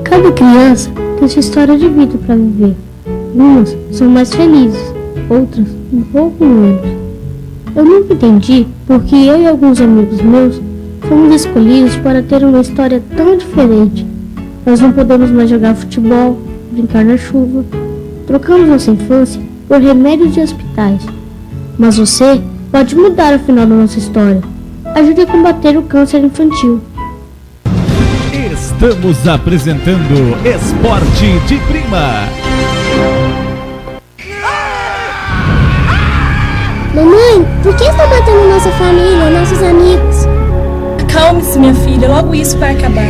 Cada criança tem sua história de vida para viver. Umas são mais felizes, outras um pouco menos. Eu nunca entendi porque eu e alguns amigos meus fomos escolhidos para ter uma história tão diferente. Nós não podemos mais jogar futebol, brincar na chuva. Trocamos nossa infância por remédios de hospitais. Mas você pode mudar o final da nossa história. Ajude a combater o câncer infantil. Estamos apresentando Esporte de Prima. Mamãe, por que estão matando nossa família, nossos amigos? Acalme-se, minha filha, logo isso vai acabar.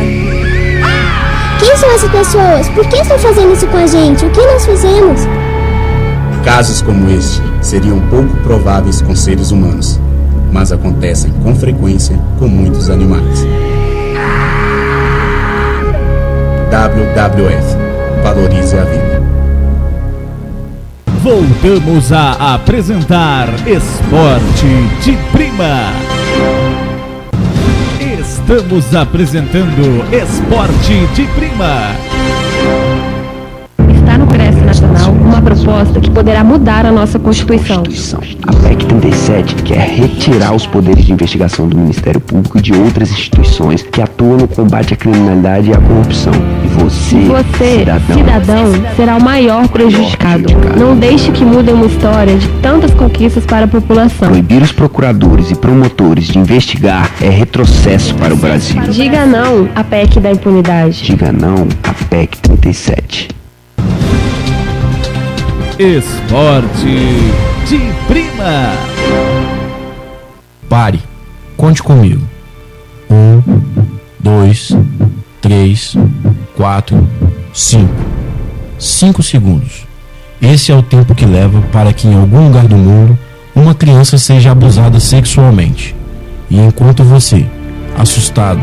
Quem são essas pessoas? Por que estão fazendo isso com a gente? O que nós fizemos? Casos como este seriam pouco prováveis com seres humanos, mas acontecem com frequência com muitos animais. WWF. Valorize a vida. Voltamos a apresentar Esporte de Prima. Estamos apresentando Esporte de Prima. Está no Congresso Nacional uma proposta que poderá mudar a nossa Constituição. A PEC 37 quer retirar os poderes de investigação do Ministério Público e de outras instituições que atuam no combate à criminalidade e à corrupção. E você, cidadão, será o maior prejudicado. Não deixe que mude uma história de tantas conquistas para a população. Proibir os procuradores e promotores de investigar é retrocesso para o Brasil. Diga não à PEC da impunidade. Diga não à PEC 37. Esporte de Prima. Pare, conte comigo. 1, 2, 3, 4, 5. 5 segundos. Esse é o tempo que leva para que em algum lugar do mundo uma criança seja abusada sexualmente. E enquanto você, assustado,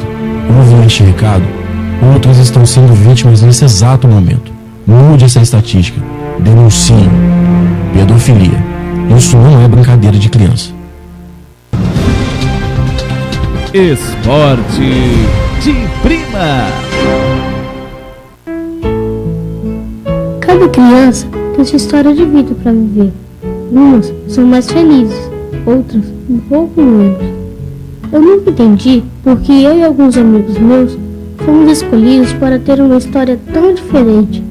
ouve este recado, outras estão sendo vítimas nesse exato momento. Mude essa estatística. Denuncie. Pedofilia. Isso não é brincadeira de criança. Esporte de Prima. Cada criança tem sua história de vida para viver. Umas são mais felizes, outras um pouco menos. Eu nunca entendi porque eu e alguns amigos meus fomos escolhidos para ter uma história tão diferente.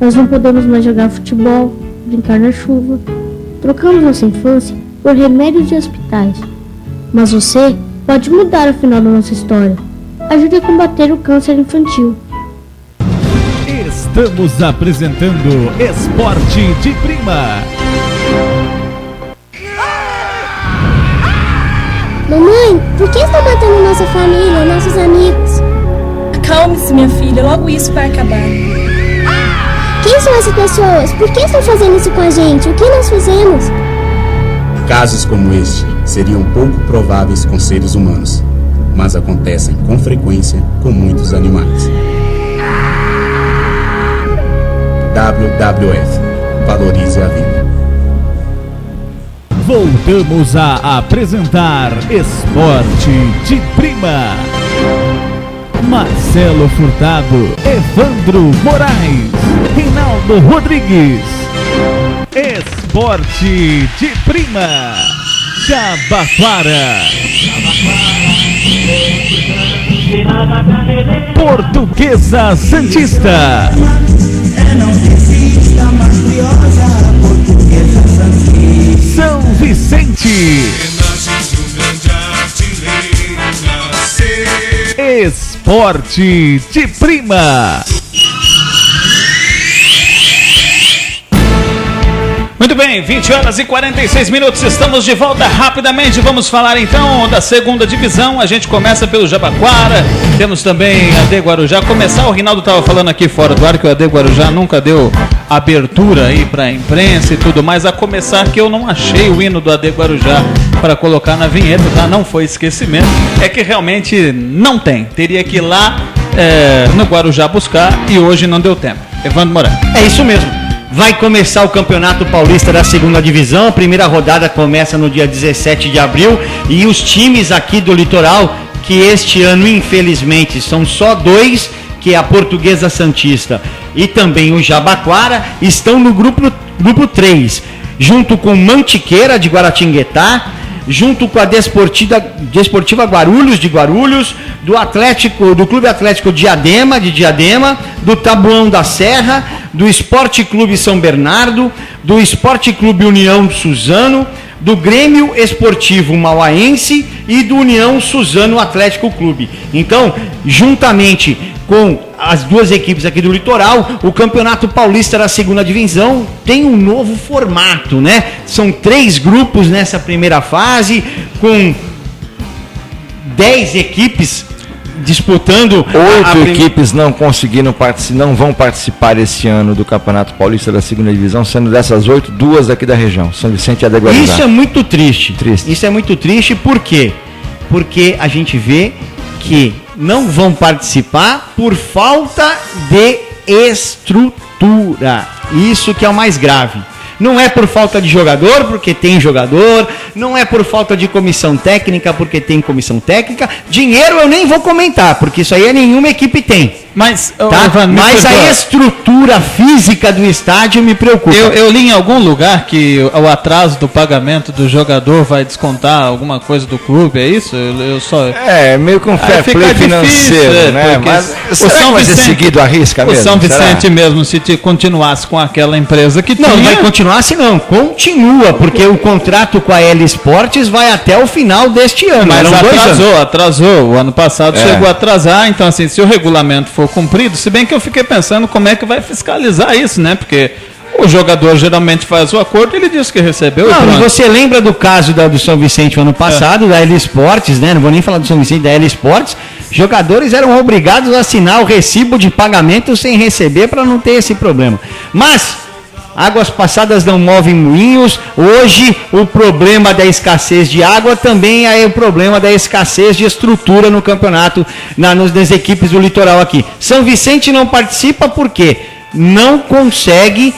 Nós não podemos mais jogar futebol, brincar na chuva. Trocamos nossa infância por remédios de hospitais. Mas você pode mudar o final da nossa história. Ajude a combater o câncer infantil. Estamos apresentando Esporte de Prima. Mamãe, por que estão matando nossa família, nossos amigos? Acalme-se, minha filha, logo isso vai acabar. Quem são essas pessoas? Por que estão fazendo isso com a gente? O que nós fizemos? Casos como este seriam pouco prováveis com seres humanos, mas acontecem com frequência com muitos animais. WWF. Valorize a vida. Voltamos a apresentar Esporte de Prima. Marcelo Furtado, Evandro Moraes, Reinaldo Rodrigues. Esporte de Prima. Jabaquara. Portuguesa Santista. São Vicente. Esporte de Prima. Muito bem, 20 horas e 46 minutos, estamos de volta rapidamente. Vamos falar então da segunda divisão. A gente começa pelo Jabaquara, temos também a AD Guarujá. Começar, o Rinaldo estava falando aqui fora do ar que o AD Guarujá nunca deu abertura aí para a imprensa e tudo mais. A começar que eu não achei o hino do AD Guarujá para colocar na vinheta, tá? Não foi esquecimento, é que realmente não tem. Teria que ir lá no Guarujá buscar e hoje não deu tempo. Evandro Moraes. É isso mesmo. Vai começar o Campeonato Paulista da Segunda Divisão. A primeira rodada começa no dia 17 de abril. E os times aqui do Litoral, que este ano, infelizmente, são só dois, que é a Portuguesa Santista e também o Jabaquara, estão no grupo 3, junto com Mantiqueira, de Guaratinguetá, junto com a Desportiva Guarulhos, de Guarulhos, do Clube Atlético Diadema, de Diadema, do Tabuão da Serra, do Esporte Clube São Bernardo, do Esporte Clube União Suzano, do Grêmio Esportivo Mauaense e do União Suzano Atlético Clube. Então, juntamente com as duas equipes aqui do Litoral, o Campeonato Paulista da Segunda Divisão tem um novo formato, né? São 3 grupos nessa primeira fase, com 10 equipes disputando. 8 equipes não vão participar esse ano do Campeonato Paulista da Segunda Divisão, sendo dessas 8, 2 aqui da região, São Vicente e AD Guarujá. Isso é muito triste. Isso é muito triste, por quê? Porque a gente vê que não vão participar por falta de estrutura. Isso que é o mais grave. Não é por falta de jogador, porque tem jogador. Não é por falta de comissão técnica, porque tem comissão técnica. Dinheiro eu nem vou comentar, porque isso aí nenhuma equipe tem. Mas, tá? Mas a estrutura física do estádio me preocupa. Eu li em algum lugar que o atraso do pagamento do jogador vai descontar alguma coisa do clube, é isso? Meio que um fair play financeiro, né? Mas o São vai ser Vicente, seguido a risca mesmo? O São Vicente mesmo, se continuasse com aquela empresa que tinha... Não vai continuar assim não, continua, porque o contrato com a L Esportes vai até o final deste ano. Mas atrasou, o ano passado chegou a atrasar, então assim, se o regulamento for cumprido, se bem que eu fiquei pensando como é que vai fiscalizar isso, né? Porque o jogador geralmente faz o acordo e ele diz que recebeu. Não, e você lembra do caso do São Vicente ano passado, da L Esportes, né? Não vou nem falar do São Vicente, da L Esportes. Jogadores eram obrigados a assinar o recibo de pagamento sem receber para não ter esse problema. Mas Águas passadas não movem moinhos. Hoje, o problema da escassez de água também é o problema da escassez de estrutura no campeonato, nas equipes do litoral aqui. São Vicente não participa porque não consegue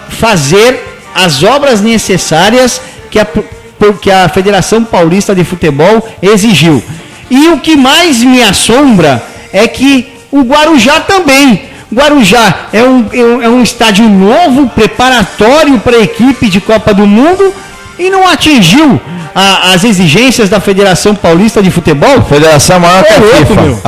fazer as obras necessárias que a Federação Paulista de Futebol exigiu. E o que mais me assombra é que o Guarujá também. Guarujá é um estádio novo, preparatório para a equipe de Copa do Mundo e não atingiu as exigências da Federação Paulista de Futebol. A federação maior que a FIFA.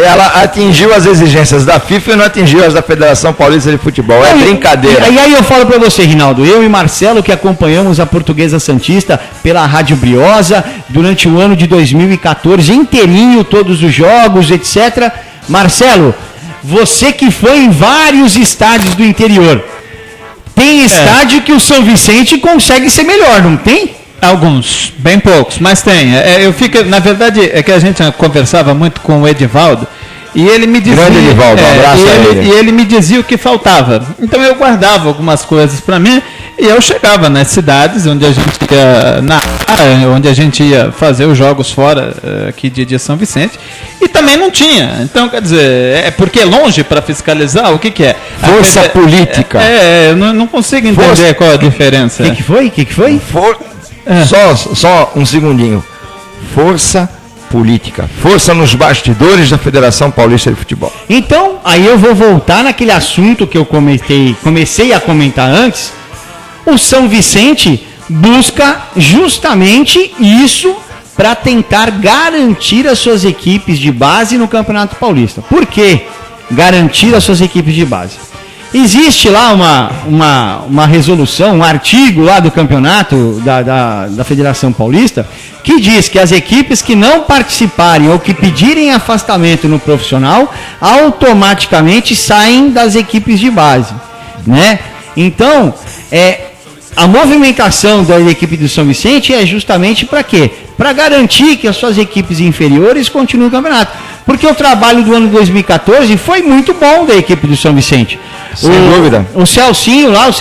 Ela atingiu as exigências da FIFA e não atingiu as da Federação Paulista de Futebol. É brincadeira. E aí eu falo para você, Rinaldo, eu e Marcelo, que acompanhamos a Portuguesa Santista pela Rádio Briosa durante o ano de 2014, inteirinho, todos os jogos, etc. Marcelo, você que foi em vários estádios do interior, tem estádio que o São Vicente consegue ser melhor, não tem? Alguns, bem poucos, mas tem. Na verdade, é que a gente conversava muito com o Edivaldo e ele me dizia. Grande Edivaldo, um abraço a ele. E ele me dizia o que faltava. Então eu guardava algumas coisas para mim e eu chegava nas cidades onde a gente ia fazer os jogos fora aqui de São Vicente e também não tinha. Então, quer dizer, é porque é longe para fiscalizar? O que é? Força política. Eu não consigo entender qual a diferença. O que foi? Só um segundinho. Força política. Força nos bastidores da Federação Paulista de Futebol. Então, aí eu vou voltar naquele assunto que eu comecei a comentar antes. O São Vicente busca justamente isso para tentar garantir as suas equipes de base no Campeonato Paulista. Por que garantir as suas equipes de base? Existe lá uma resolução, um artigo lá do campeonato da Federação Paulista que diz que as equipes que não participarem ou que pedirem afastamento no profissional automaticamente saem das equipes de base, né? Então, a movimentação da equipe do São Vicente é justamente para quê? Para garantir que as suas equipes inferiores continuem o campeonato. Porque o trabalho do ano 2014 foi muito bom da equipe do São Vicente. Sem dúvida. O Celcinho lá, o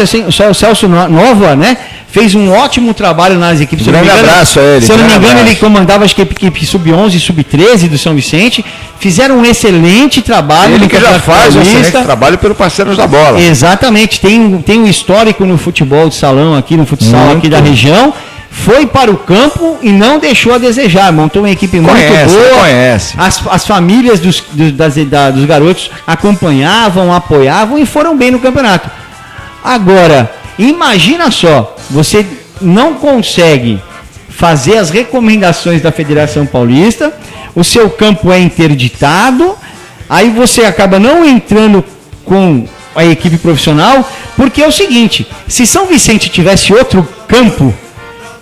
Celso Nova, né? Fez um ótimo trabalho nas equipes. Grande abraço a ele. Se eu não me engano, ele comandava acho que a equipe sub-11 e sub-13 do São Vicente. Fizeram um excelente trabalho. Ele que já faz um excelente trabalho pelo Parceiros da Bola. Exatamente. Tem um histórico no futebol de salão aqui, no futsal aqui da região. Foi para o campo e não deixou a desejar. Montou uma equipe muito boa. Conhece. As famílias dos garotos acompanhavam, apoiavam e foram bem no campeonato. Agora, imagina só, você não consegue fazer as recomendações da Federação Paulista, o seu campo é interditado, aí você acaba não entrando com a equipe profissional, porque é o seguinte, se São Vicente tivesse outro campo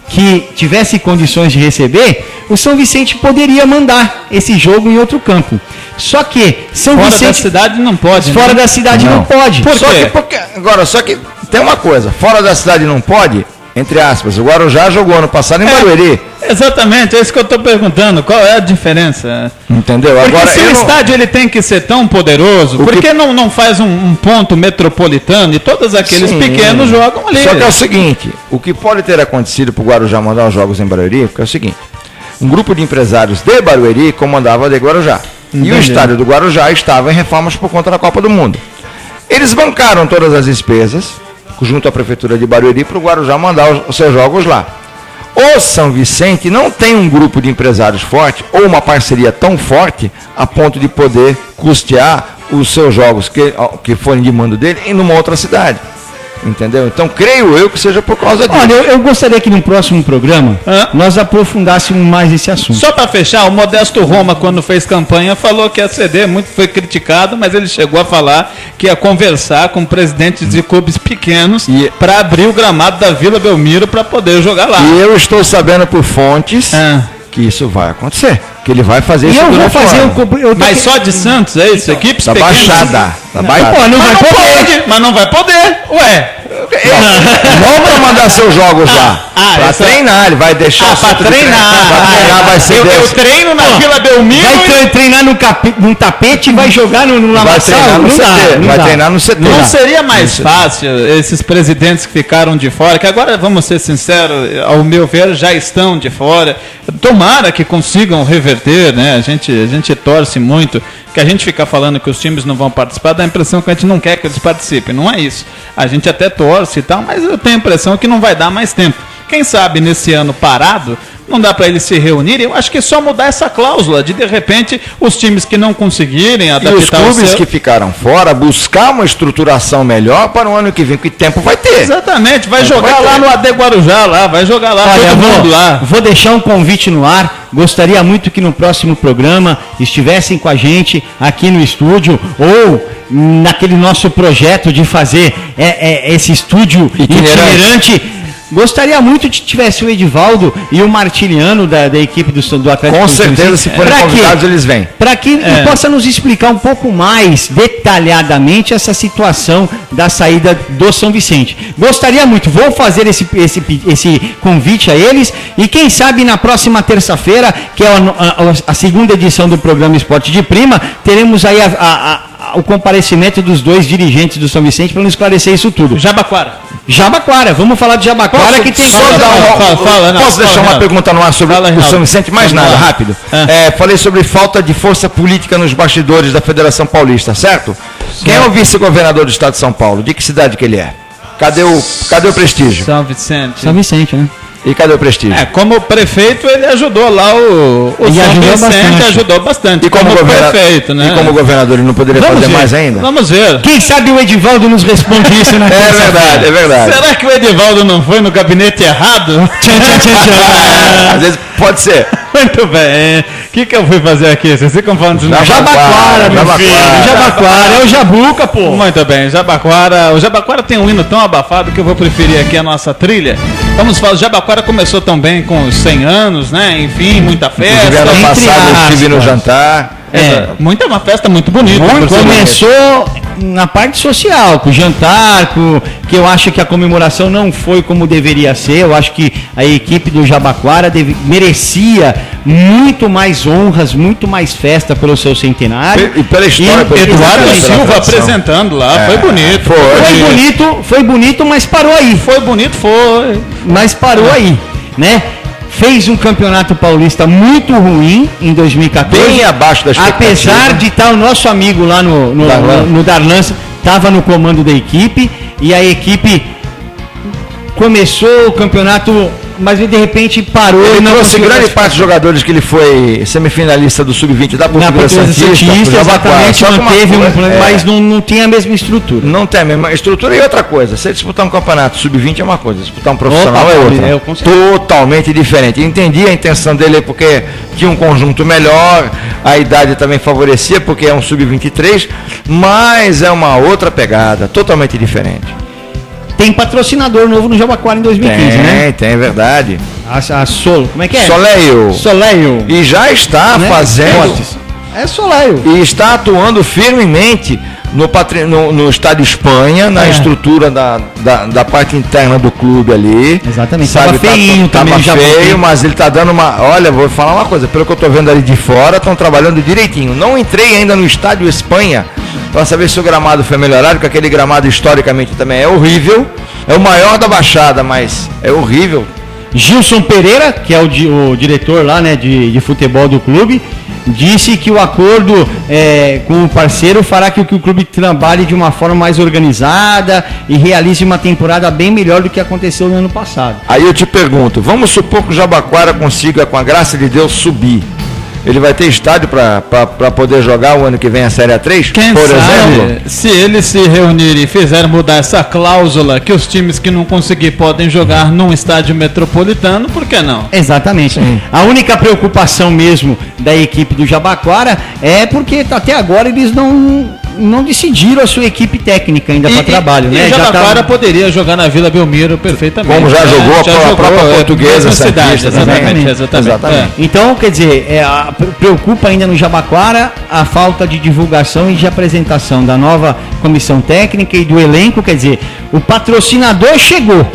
que tivesse condições de receber, o São Vicente poderia mandar esse jogo em outro campo. Só que São Vicente... Fora da cidade não pode. Fora da cidade não pode. Por quê? Só que tem uma coisa, fora da cidade não pode, entre aspas, o Guarujá jogou ano passado em Barueri. Exatamente, é isso que eu estou perguntando, qual é a diferença? Entendeu? Porque agora, se o estádio ele tem que ser tão poderoso, por que não faz um ponto metropolitano e todos aqueles pequenos jogam ali? Só que é o seguinte, o que pode ter acontecido para o Guarujá mandar os jogos em Barueri, porque é o seguinte, um grupo de empresários de Barueri comandava de Guarujá. Entendi. E o estádio do Guarujá estava em reformas por conta da Copa do Mundo. Eles bancaram todas as despesas, junto à Prefeitura de Barueri, para o Guarujá mandar os seus jogos lá. O São Vicente não tem um grupo de empresários forte ou uma parceria tão forte a ponto de poder custear os seus jogos que forem de mando dele em uma outra cidade. Entendeu? Então, creio eu que seja por causa disso. Olha, eu gostaria que no próximo programa nós aprofundássemos mais esse assunto. Só para fechar, o Modesto Roma, quando fez campanha, falou que a CD foi criticado, mas ele chegou a falar que ia conversar com presidentes de clubes pequenos para abrir o gramado da Vila Belmiro para poder jogar lá. E eu estou sabendo por fontes que isso vai acontecer. Que ele vai fazer isso. E eu vou fazer mas só de Santos, é isso? Equipes da pequenas? Baixada. Da Baixada. Pô, não vai poder. Mas não vai poder. Ué, Não para mandar seus jogos lá. Para treinar, ele vai deixar para treinar. Para treinar vai ser Eu treino na Vila Belmiro. Vai treinar num tapete e vai jogar no lamaçal. Vai treinar no CT. Não seria mais fácil esses presidentes que ficaram de fora, que agora, vamos ser sinceros, ao meu ver, já estão de fora. Tomara que consigam reverter, né? A gente torce muito, que a gente fica falando que os times não vão participar, dá a impressão que a gente não quer que eles participem. Não é isso. A gente até torce e tal, mas eu tenho a impressão que não vai dar mais tempo. Quem sabe nesse ano parado, não dá para eles se reunirem. Eu acho que é só mudar essa cláusula de repente, os times que não conseguirem adaptar os clubes que ficaram fora, buscar uma estruturação melhor para o ano que vem, porque tempo vai ter. Exatamente, vai jogar lá no AD Guarujá, vai jogar lá, todo mundo lá. Vou deixar um convite no ar. Gostaria muito que no próximo programa estivessem com a gente aqui no estúdio ou naquele nosso projeto de fazer esse estúdio itinerante. Gostaria muito que tivesse o Edivaldo e o Martiliano da equipe do Atlético. Com certeza, se forem convidados, eles vêm. Para que possa nos explicar um pouco mais detalhadamente essa situação da saída do São Vicente. Gostaria muito, vou fazer esse convite a eles e quem sabe na próxima terça-feira, que é a segunda edição do programa Esporte de Prima, teremos aí o comparecimento dos dois dirigentes do São Vicente para nos esclarecer isso tudo. Jabaquara, vamos falar de Jabaquara que tem... Posso deixar uma pergunta no ar sobre o São Vicente? Mais nada, rápido. Falei sobre falta de força política nos bastidores da Federação Paulista, certo? Quem é o vice-governador do estado de São Paulo? De que cidade que ele é? Cadê o prestígio? São Vicente. São Vicente, né? E cadê o prestígio? Como prefeito, ele ajudou lá o São Vicente, ajudou bastante. E como prefeito, né? E como governador, ele não poderia fazer mais ainda? Vamos ver. Quem sabe o Edivaldo nos responde isso, né? É verdade. Será que o Edivaldo não foi no gabinete errado? Às vezes pode ser. Muito bem. O que eu fui fazer aqui? Vocês ficam falando de Jabaquara, meu filho. Jabaquara, é o Jabuca, pô. Muito bem, Jabaquara. O Jabaquara tem um hino tão abafado que eu vou preferir aqui a nossa trilha. Vamos falar, o Jabaquara começou tão bem com os 100 anos, né? Enfim, muita festa. Ano passado eu estive no jantar. Uma festa muito bonita. Começou na parte social, com o jantar, que eu acho que a comemoração não foi como deveria ser. Eu acho que a equipe do Jabaquara merecia muito mais honras, muito mais festa pelo seu centenário. E pela história. Eduardo Silva apresentando lá, foi bonito. Foi bonito, mas parou aí. Foi bonito, mas parou aí, né? Fez um campeonato paulista muito ruim em 2014. Bem abaixo da expectativa. Apesar de estar o nosso amigo lá no Darlan, estava no comando da equipe e a equipe começou o campeonato, mas de repente parou. Ele trouxe grande parte dos jogadores que ele foi semifinalista do Sub-20 da Portuguesa Santista. Exatamente, manteve mas não tinha a mesma estrutura. Não tem a mesma estrutura. E outra coisa, você disputar um campeonato Sub-20 é uma coisa, disputar um profissional é outra. Totalmente diferente. Entendi a intenção dele porque tinha um conjunto melhor, a idade também favorecia porque é um Sub-23, mas é uma outra pegada, totalmente diferente. Tem patrocinador novo no Jabaquara em 2015, né? Tem, verdade. A Solo, como é que é? Soleil. E já está fazendo... Soleil. E está atuando firmemente no Estádio Espanha, na estrutura da parte interna do clube ali. Exatamente. Estava feinho também. Estava feio, mas ele está dando uma... Olha, vou falar uma coisa. Pelo que eu estou vendo ali de fora, estão trabalhando direitinho. Não entrei ainda no Estádio Espanha para saber se o gramado foi melhorado, porque aquele gramado historicamente também é horrível. É o maior da Baixada, mas é horrível. Gilson Pereira, que é o diretor lá, né, de futebol do clube, disse que o acordo com o parceiro fará que o clube trabalhe de uma forma mais organizada e realize uma temporada bem melhor do que aconteceu no ano passado. Aí eu te pergunto, vamos supor que o Jabaquara consiga, com a graça de Deus, subir. Ele vai ter estádio para poder jogar o ano que vem a Série A3, por exemplo? Se eles se reunirem e fizerem mudar essa cláusula que os times que não conseguir podem jogar num estádio metropolitano, por que não? Exatamente. Sim. A única preocupação mesmo da equipe do Jabaquara é porque até agora eles não decidiram a sua equipe técnica ainda para trabalho, né? E Jabaquara poderia jogar na Vila Belmiro perfeitamente. Como já jogou a própria Portuguesa Santista. Exatamente. Então, quer dizer, preocupa ainda no Jabaquara a falta de divulgação e de apresentação da nova comissão técnica e do elenco, quer dizer, o patrocinador chegou,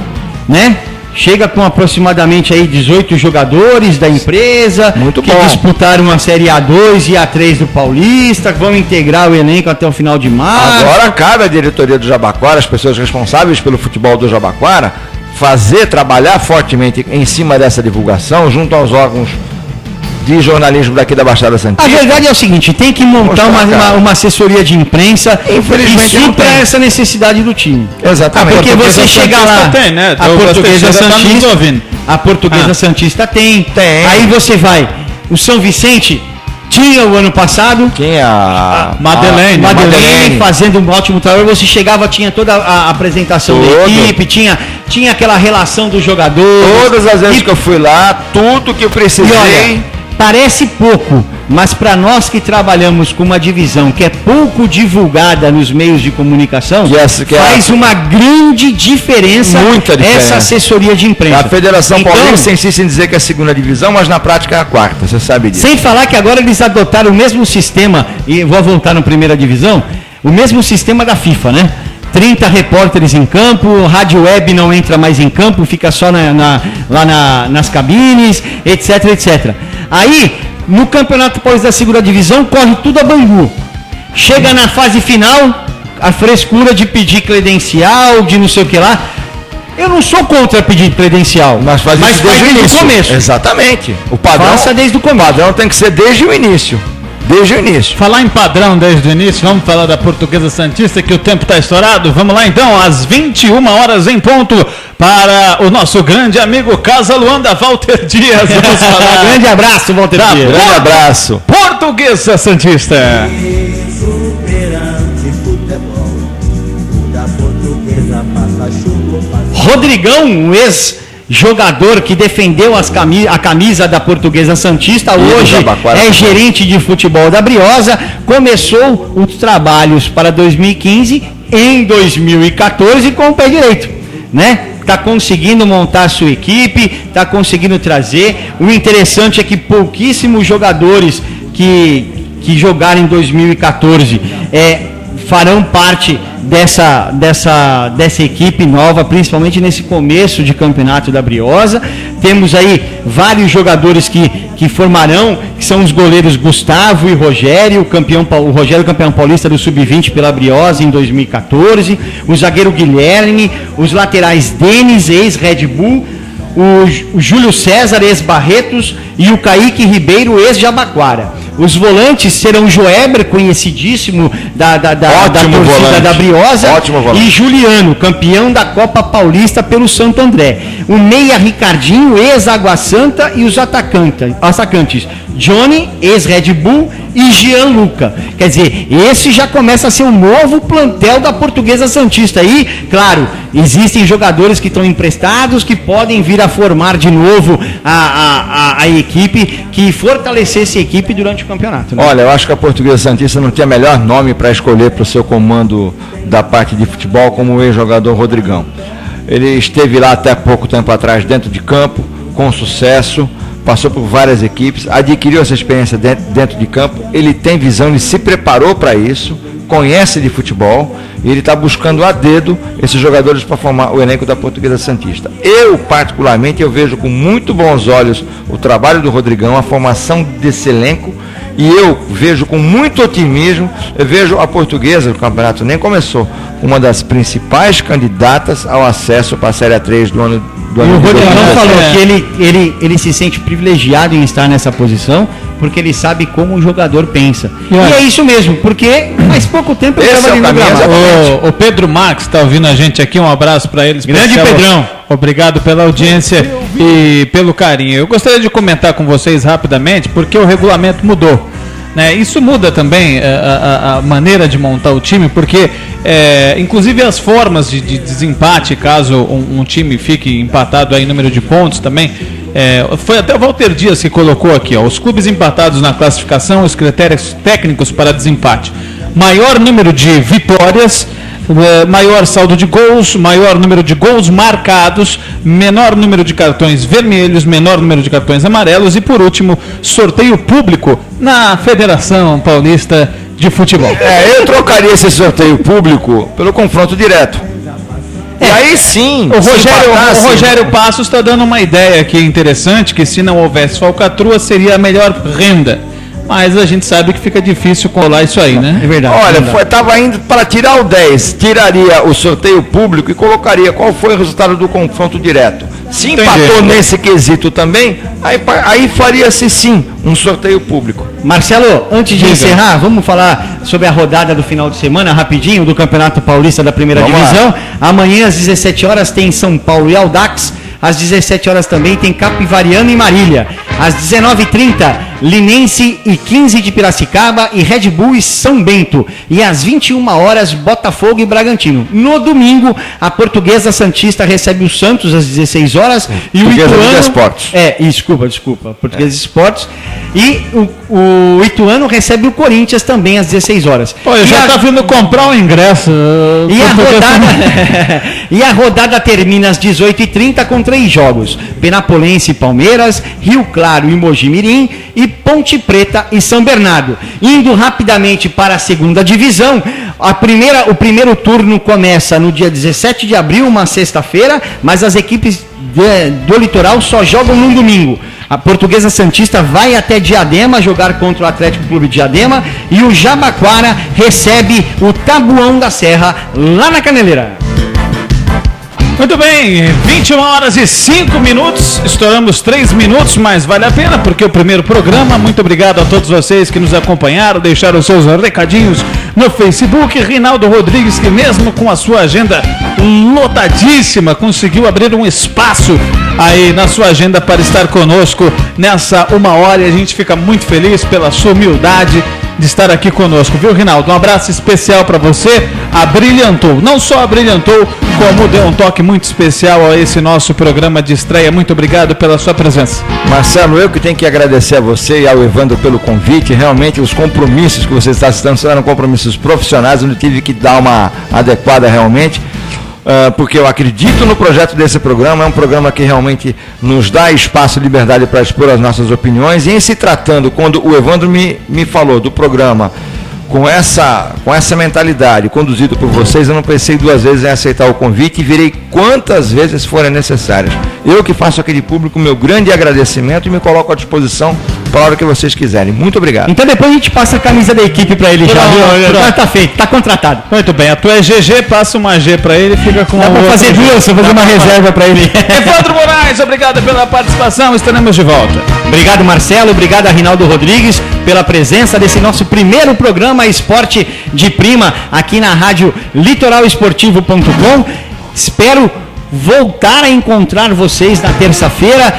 né? Chega com aproximadamente aí 18 jogadores da empresa, que disputaram a Série A2 e A3 do Paulista, que vão integrar o elenco até o final de março. Agora cabe à diretoria do Jabaquara, as pessoas responsáveis pelo futebol do Jabaquara, trabalhar fortemente em cima dessa divulgação, junto aos órgãos de jornalismo daqui da Baixada Santista. A verdade é o seguinte, tem que montar uma assessoria de imprensa que supra essa necessidade do time. Exatamente. Porque você chega lá, tem, né? A Portuguesa Santista tem. Aí você vai, o São Vicente tinha o ano passado. Quem é a Madeleine fazendo um ótimo trabalho. Você chegava, tinha toda a apresentação da equipe, tinha aquela relação do jogador. Todas as vezes que eu fui lá, tudo que eu precisei. E olha, parece pouco, mas para nós que trabalhamos com uma divisão que é pouco divulgada nos meios de comunicação, faz uma grande diferença, essa assessoria de imprensa. A Federação Paulista insiste em dizer que é a segunda divisão, mas na prática é a quarta, você sabe disso. Sem falar que agora eles adotaram o mesmo sistema, e vou voltar na primeira divisão, o mesmo sistema da FIFA, né? 30 repórteres em campo, rádio web não entra mais em campo, fica só lá nas cabines, etc, etc. Aí, no Campeonato Paulista da Segunda Divisão, corre tudo a Bangu. Chega na fase final, a frescura de pedir credencial, de não sei o que lá. Eu não sou contra pedir credencial, mas faz desde o começo. Exatamente. O padrão, faça desde o começo. O padrão tem que ser desde o início. Desde o início. Falar em padrão desde o início, vamos falar da Portuguesa Santista, que o tempo está estourado. Vamos lá então, às 21 horas em ponto, para o nosso grande amigo Casa Luanda, Walter Dias. Vamos falar. Grande abraço, Walter Dias. Grande abraço. Portuguesa Santista. Rodrigão, o ex-jogador que defendeu a camisa da Portuguesa Santista, hoje é gerente de futebol da Briosa, começou os trabalhos para 2015 em 2014 com o pé direito, né? Está conseguindo montar a sua equipe, está conseguindo trazer. O interessante é que pouquíssimos jogadores que jogaram em 2014 farão parte dessa equipe nova, principalmente nesse começo de campeonato da Briosa. Temos aí vários jogadores que formarão, que são os goleiros Gustavo e Rogério, o Rogério campeão paulista do Sub-20 pela Briosa em 2014, o zagueiro Guilherme, os laterais Denis, ex-Red Bull, o Júlio César, ex-Barretos, e o Kaique Ribeiro, ex-Jabaquara. Os volantes serão o Joeber, conhecidíssimo da torcida da Briosa, e Juliano, campeão da Copa Paulista pelo Santo André. O meia Ricardinho, ex-Água Santa, e os atacantes Johnny, ex-Red Bull, e Gianluca. Quer dizer, esse já começa a ser um novo plantel da Portuguesa Santista. E, claro, existem jogadores que estão emprestados, que podem vir a formar de novo a equipe, que fortalecesse a equipe durante o campeonato, né? Olha, eu acho que a Portuguesa Santista não tinha melhor nome para escolher para o seu comando da parte de futebol como o ex-jogador Rodrigão. Ele esteve lá até pouco tempo atrás dentro de campo, com sucesso, passou por várias equipes, adquiriu essa experiência dentro de campo, ele tem visão, ele se preparou para isso, conhece de futebol, e ele está buscando a dedo esses jogadores para formar o elenco da Portuguesa Santista. Eu, particularmente, vejo com muito bons olhos o trabalho do Rodrigão, a formação desse elenco, e eu vejo com muito otimismo, eu vejo a Portuguesa, o campeonato nem começou, uma das principais candidatas ao acesso para a Série A3 do ano. E o Rodrigão falou que ele se sente privilegiado em estar nessa posição, porque ele sabe como o jogador pensa. E é isso mesmo, porque faz pouco tempo ele estava ali no gramado. O Pedro Max está ouvindo a gente aqui, um abraço para eles. Grande Pedrão. Obrigado pela audiência e pelo carinho. Eu gostaria de comentar com vocês rapidamente, porque o regulamento mudou. Né? Isso muda também a maneira de montar o time, porque inclusive as formas de desempate, caso um time fique empatado aí em número de pontos também, foi até o Walter Dias que colocou aqui, os clubes empatados na classificação, os critérios técnicos para desempate. maior número de vitórias, maior saldo de gols, maior número de gols marcados, menor número de cartões vermelhos, menor número de cartões amarelos e, por último, sorteio público na Federação Paulista de Futebol. Eu trocaria esse sorteio público pelo confronto direto. E aí sim, o Rogério Passos está dando uma ideia aqui interessante, que se não houvesse falcatrua seria a melhor renda. Mas a gente sabe que fica difícil colar isso aí, né? É verdade. Olha, estava indo para tirar o 10, tiraria o sorteio público e colocaria qual foi o resultado do confronto direto. Se empatou nesse quesito também, aí faria-se sim um sorteio público. Marcelo, antes de encerrar, vamos falar sobre a rodada do final de semana, rapidinho, do Campeonato Paulista da Primeira Divisão. Amanhã às 17 horas tem São Paulo e Audax. Às 17 horas também tem Capivariano e Marília. Às 19h30, Linense e 15 de Piracicaba e Red Bull e São Bento. E às 21 horas, Botafogo e Bragantino. No domingo, a Portuguesa Santista recebe o Santos às 16 horas. E o Ituano... Esportes. Desculpa. Portuguesa Esportes. E o Ituano recebe o Corinthians também às 16 horas. Pô, eu já tá vindo comprar o ingresso. E a rodada termina às 18h30 com 3 jogos. Penapolense e Palmeiras, Rio Claro e Mojimirim e Ponte Preta e São Bernardo. Indo rapidamente para a segunda divisão, o primeiro turno começa no dia 17 de abril, uma sexta-feira, mas as equipes do Litoral só jogam no domingo. A Portuguesa Santista vai até Diadema jogar contra o Atlético Clube de Diadema e o Jabaquara recebe o Tabuão da Serra lá na Caneleira. Muito bem, 21 horas e 5 minutos, estouramos 3 minutos, mas vale a pena porque o primeiro programa. Muito obrigado a todos vocês que nos acompanharam, deixaram seus recadinhos no Facebook. Rinaldo Rodrigues, que mesmo com a sua agenda lotadíssima, conseguiu abrir um espaço aí na sua agenda para estar conosco nessa 1 hora, e a gente fica muito feliz pela sua humildade de estar aqui conosco, viu, Rinaldo? Um abraço especial para você, abrilhantou, não só abrilhantou, como deu um toque muito especial a esse nosso programa de estreia. Muito obrigado pela sua presença. Marcelo, eu que tenho que agradecer a você e ao Evandro pelo convite. Realmente os compromissos que você está citando eram compromissos profissionais, onde eu tive que dar uma adequada realmente, porque eu acredito no projeto desse programa. É um programa que realmente nos dá espaço e liberdade para expor as nossas opiniões. E em se tratando, quando o Evandro me falou do programa com essa mentalidade, conduzido por vocês, eu não pensei 2 vezes em aceitar o convite e virei quantas vezes forem necessárias. Eu que faço aqui de público meu grande agradecimento e me coloco à disposição para a hora que vocês quiserem. Muito obrigado. Então depois a gente passa a camisa da equipe para ele já. Tá feito, tá contratado. Muito bem, a tua é GG, passa uma G para ele, fica com... Dá para fazer 2, fazer uma reserva para ele. Evandro Moraes, obrigado pela participação, estaremos de volta. Obrigado, Marcelo, obrigado a Rinaldo Rodrigues pela presença desse nosso primeiro programa Esporte de Prima aqui na rádio litoralesportivo.com. Espero voltar a encontrar vocês na terça-feira,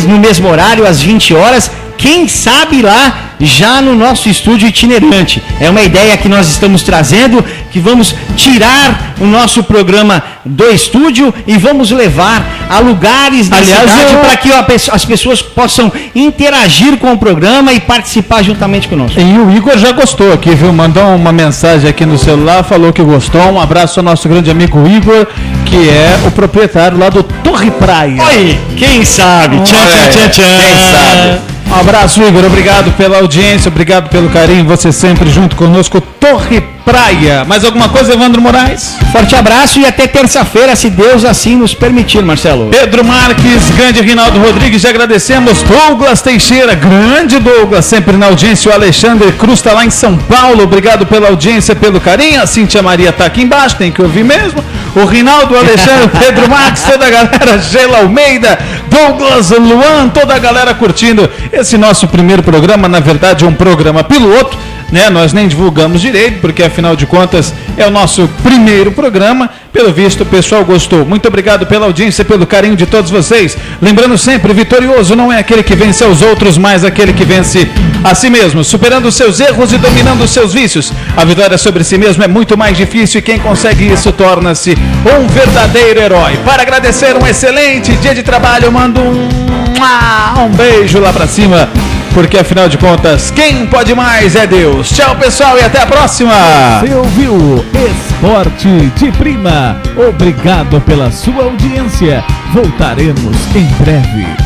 no mesmo horário, às 20 horas. Quem sabe lá, já no nosso estúdio itinerante. É uma ideia que nós estamos trazendo, que vamos tirar o nosso programa do estúdio e vamos levar a lugares da cidade para que as pessoas possam interagir com o programa e participar juntamente conosco. E o Igor já gostou aqui, viu? Mandou uma mensagem aqui no celular, falou que gostou. Um abraço ao nosso grande amigo Igor, que é o proprietário lá do Torre Praia. Oi, quem sabe? Tchan. Quem sabe? Um abraço, Igor. Obrigado pela audiência, obrigado pelo carinho. Você sempre junto conosco, Torre Praia. Mais alguma coisa, Evandro Moraes? Forte abraço e até terça-feira, se Deus assim nos permitir, Marcelo. Pedro Marques, grande Rinaldo Rodrigues, já agradecemos. Douglas Teixeira, grande Douglas, sempre na audiência. O Alexandre Cruz está lá em São Paulo. Obrigado pela audiência, pelo carinho. A Cíntia Maria está aqui embaixo, tem que ouvir mesmo. O Rinaldo, o Alexandre, Pedro Marques, toda a galera, Sheila Almeida, Douglas, Luan, toda a galera curtindo esse nosso primeiro programa. Na verdade, um programa piloto, né? Nós nem divulgamos direito, porque afinal de contas é o nosso primeiro programa. Pelo visto, o pessoal gostou. Muito obrigado pela audiência, pelo carinho de todos vocês. Lembrando sempre, vitorioso não é aquele que vence aos outros, mas aquele que vence a si mesmo, superando os seus erros e dominando os seus vícios. A vitória sobre si mesmo é muito mais difícil e quem consegue isso torna-se um verdadeiro herói. Para agradecer um excelente dia de trabalho, eu mando um beijo lá pra cima porque afinal de contas, quem pode mais é Deus. Tchau, pessoal, e até a próxima. Você ouviu Esporte de Prima. Obrigado pela sua audiência. Voltaremos em breve.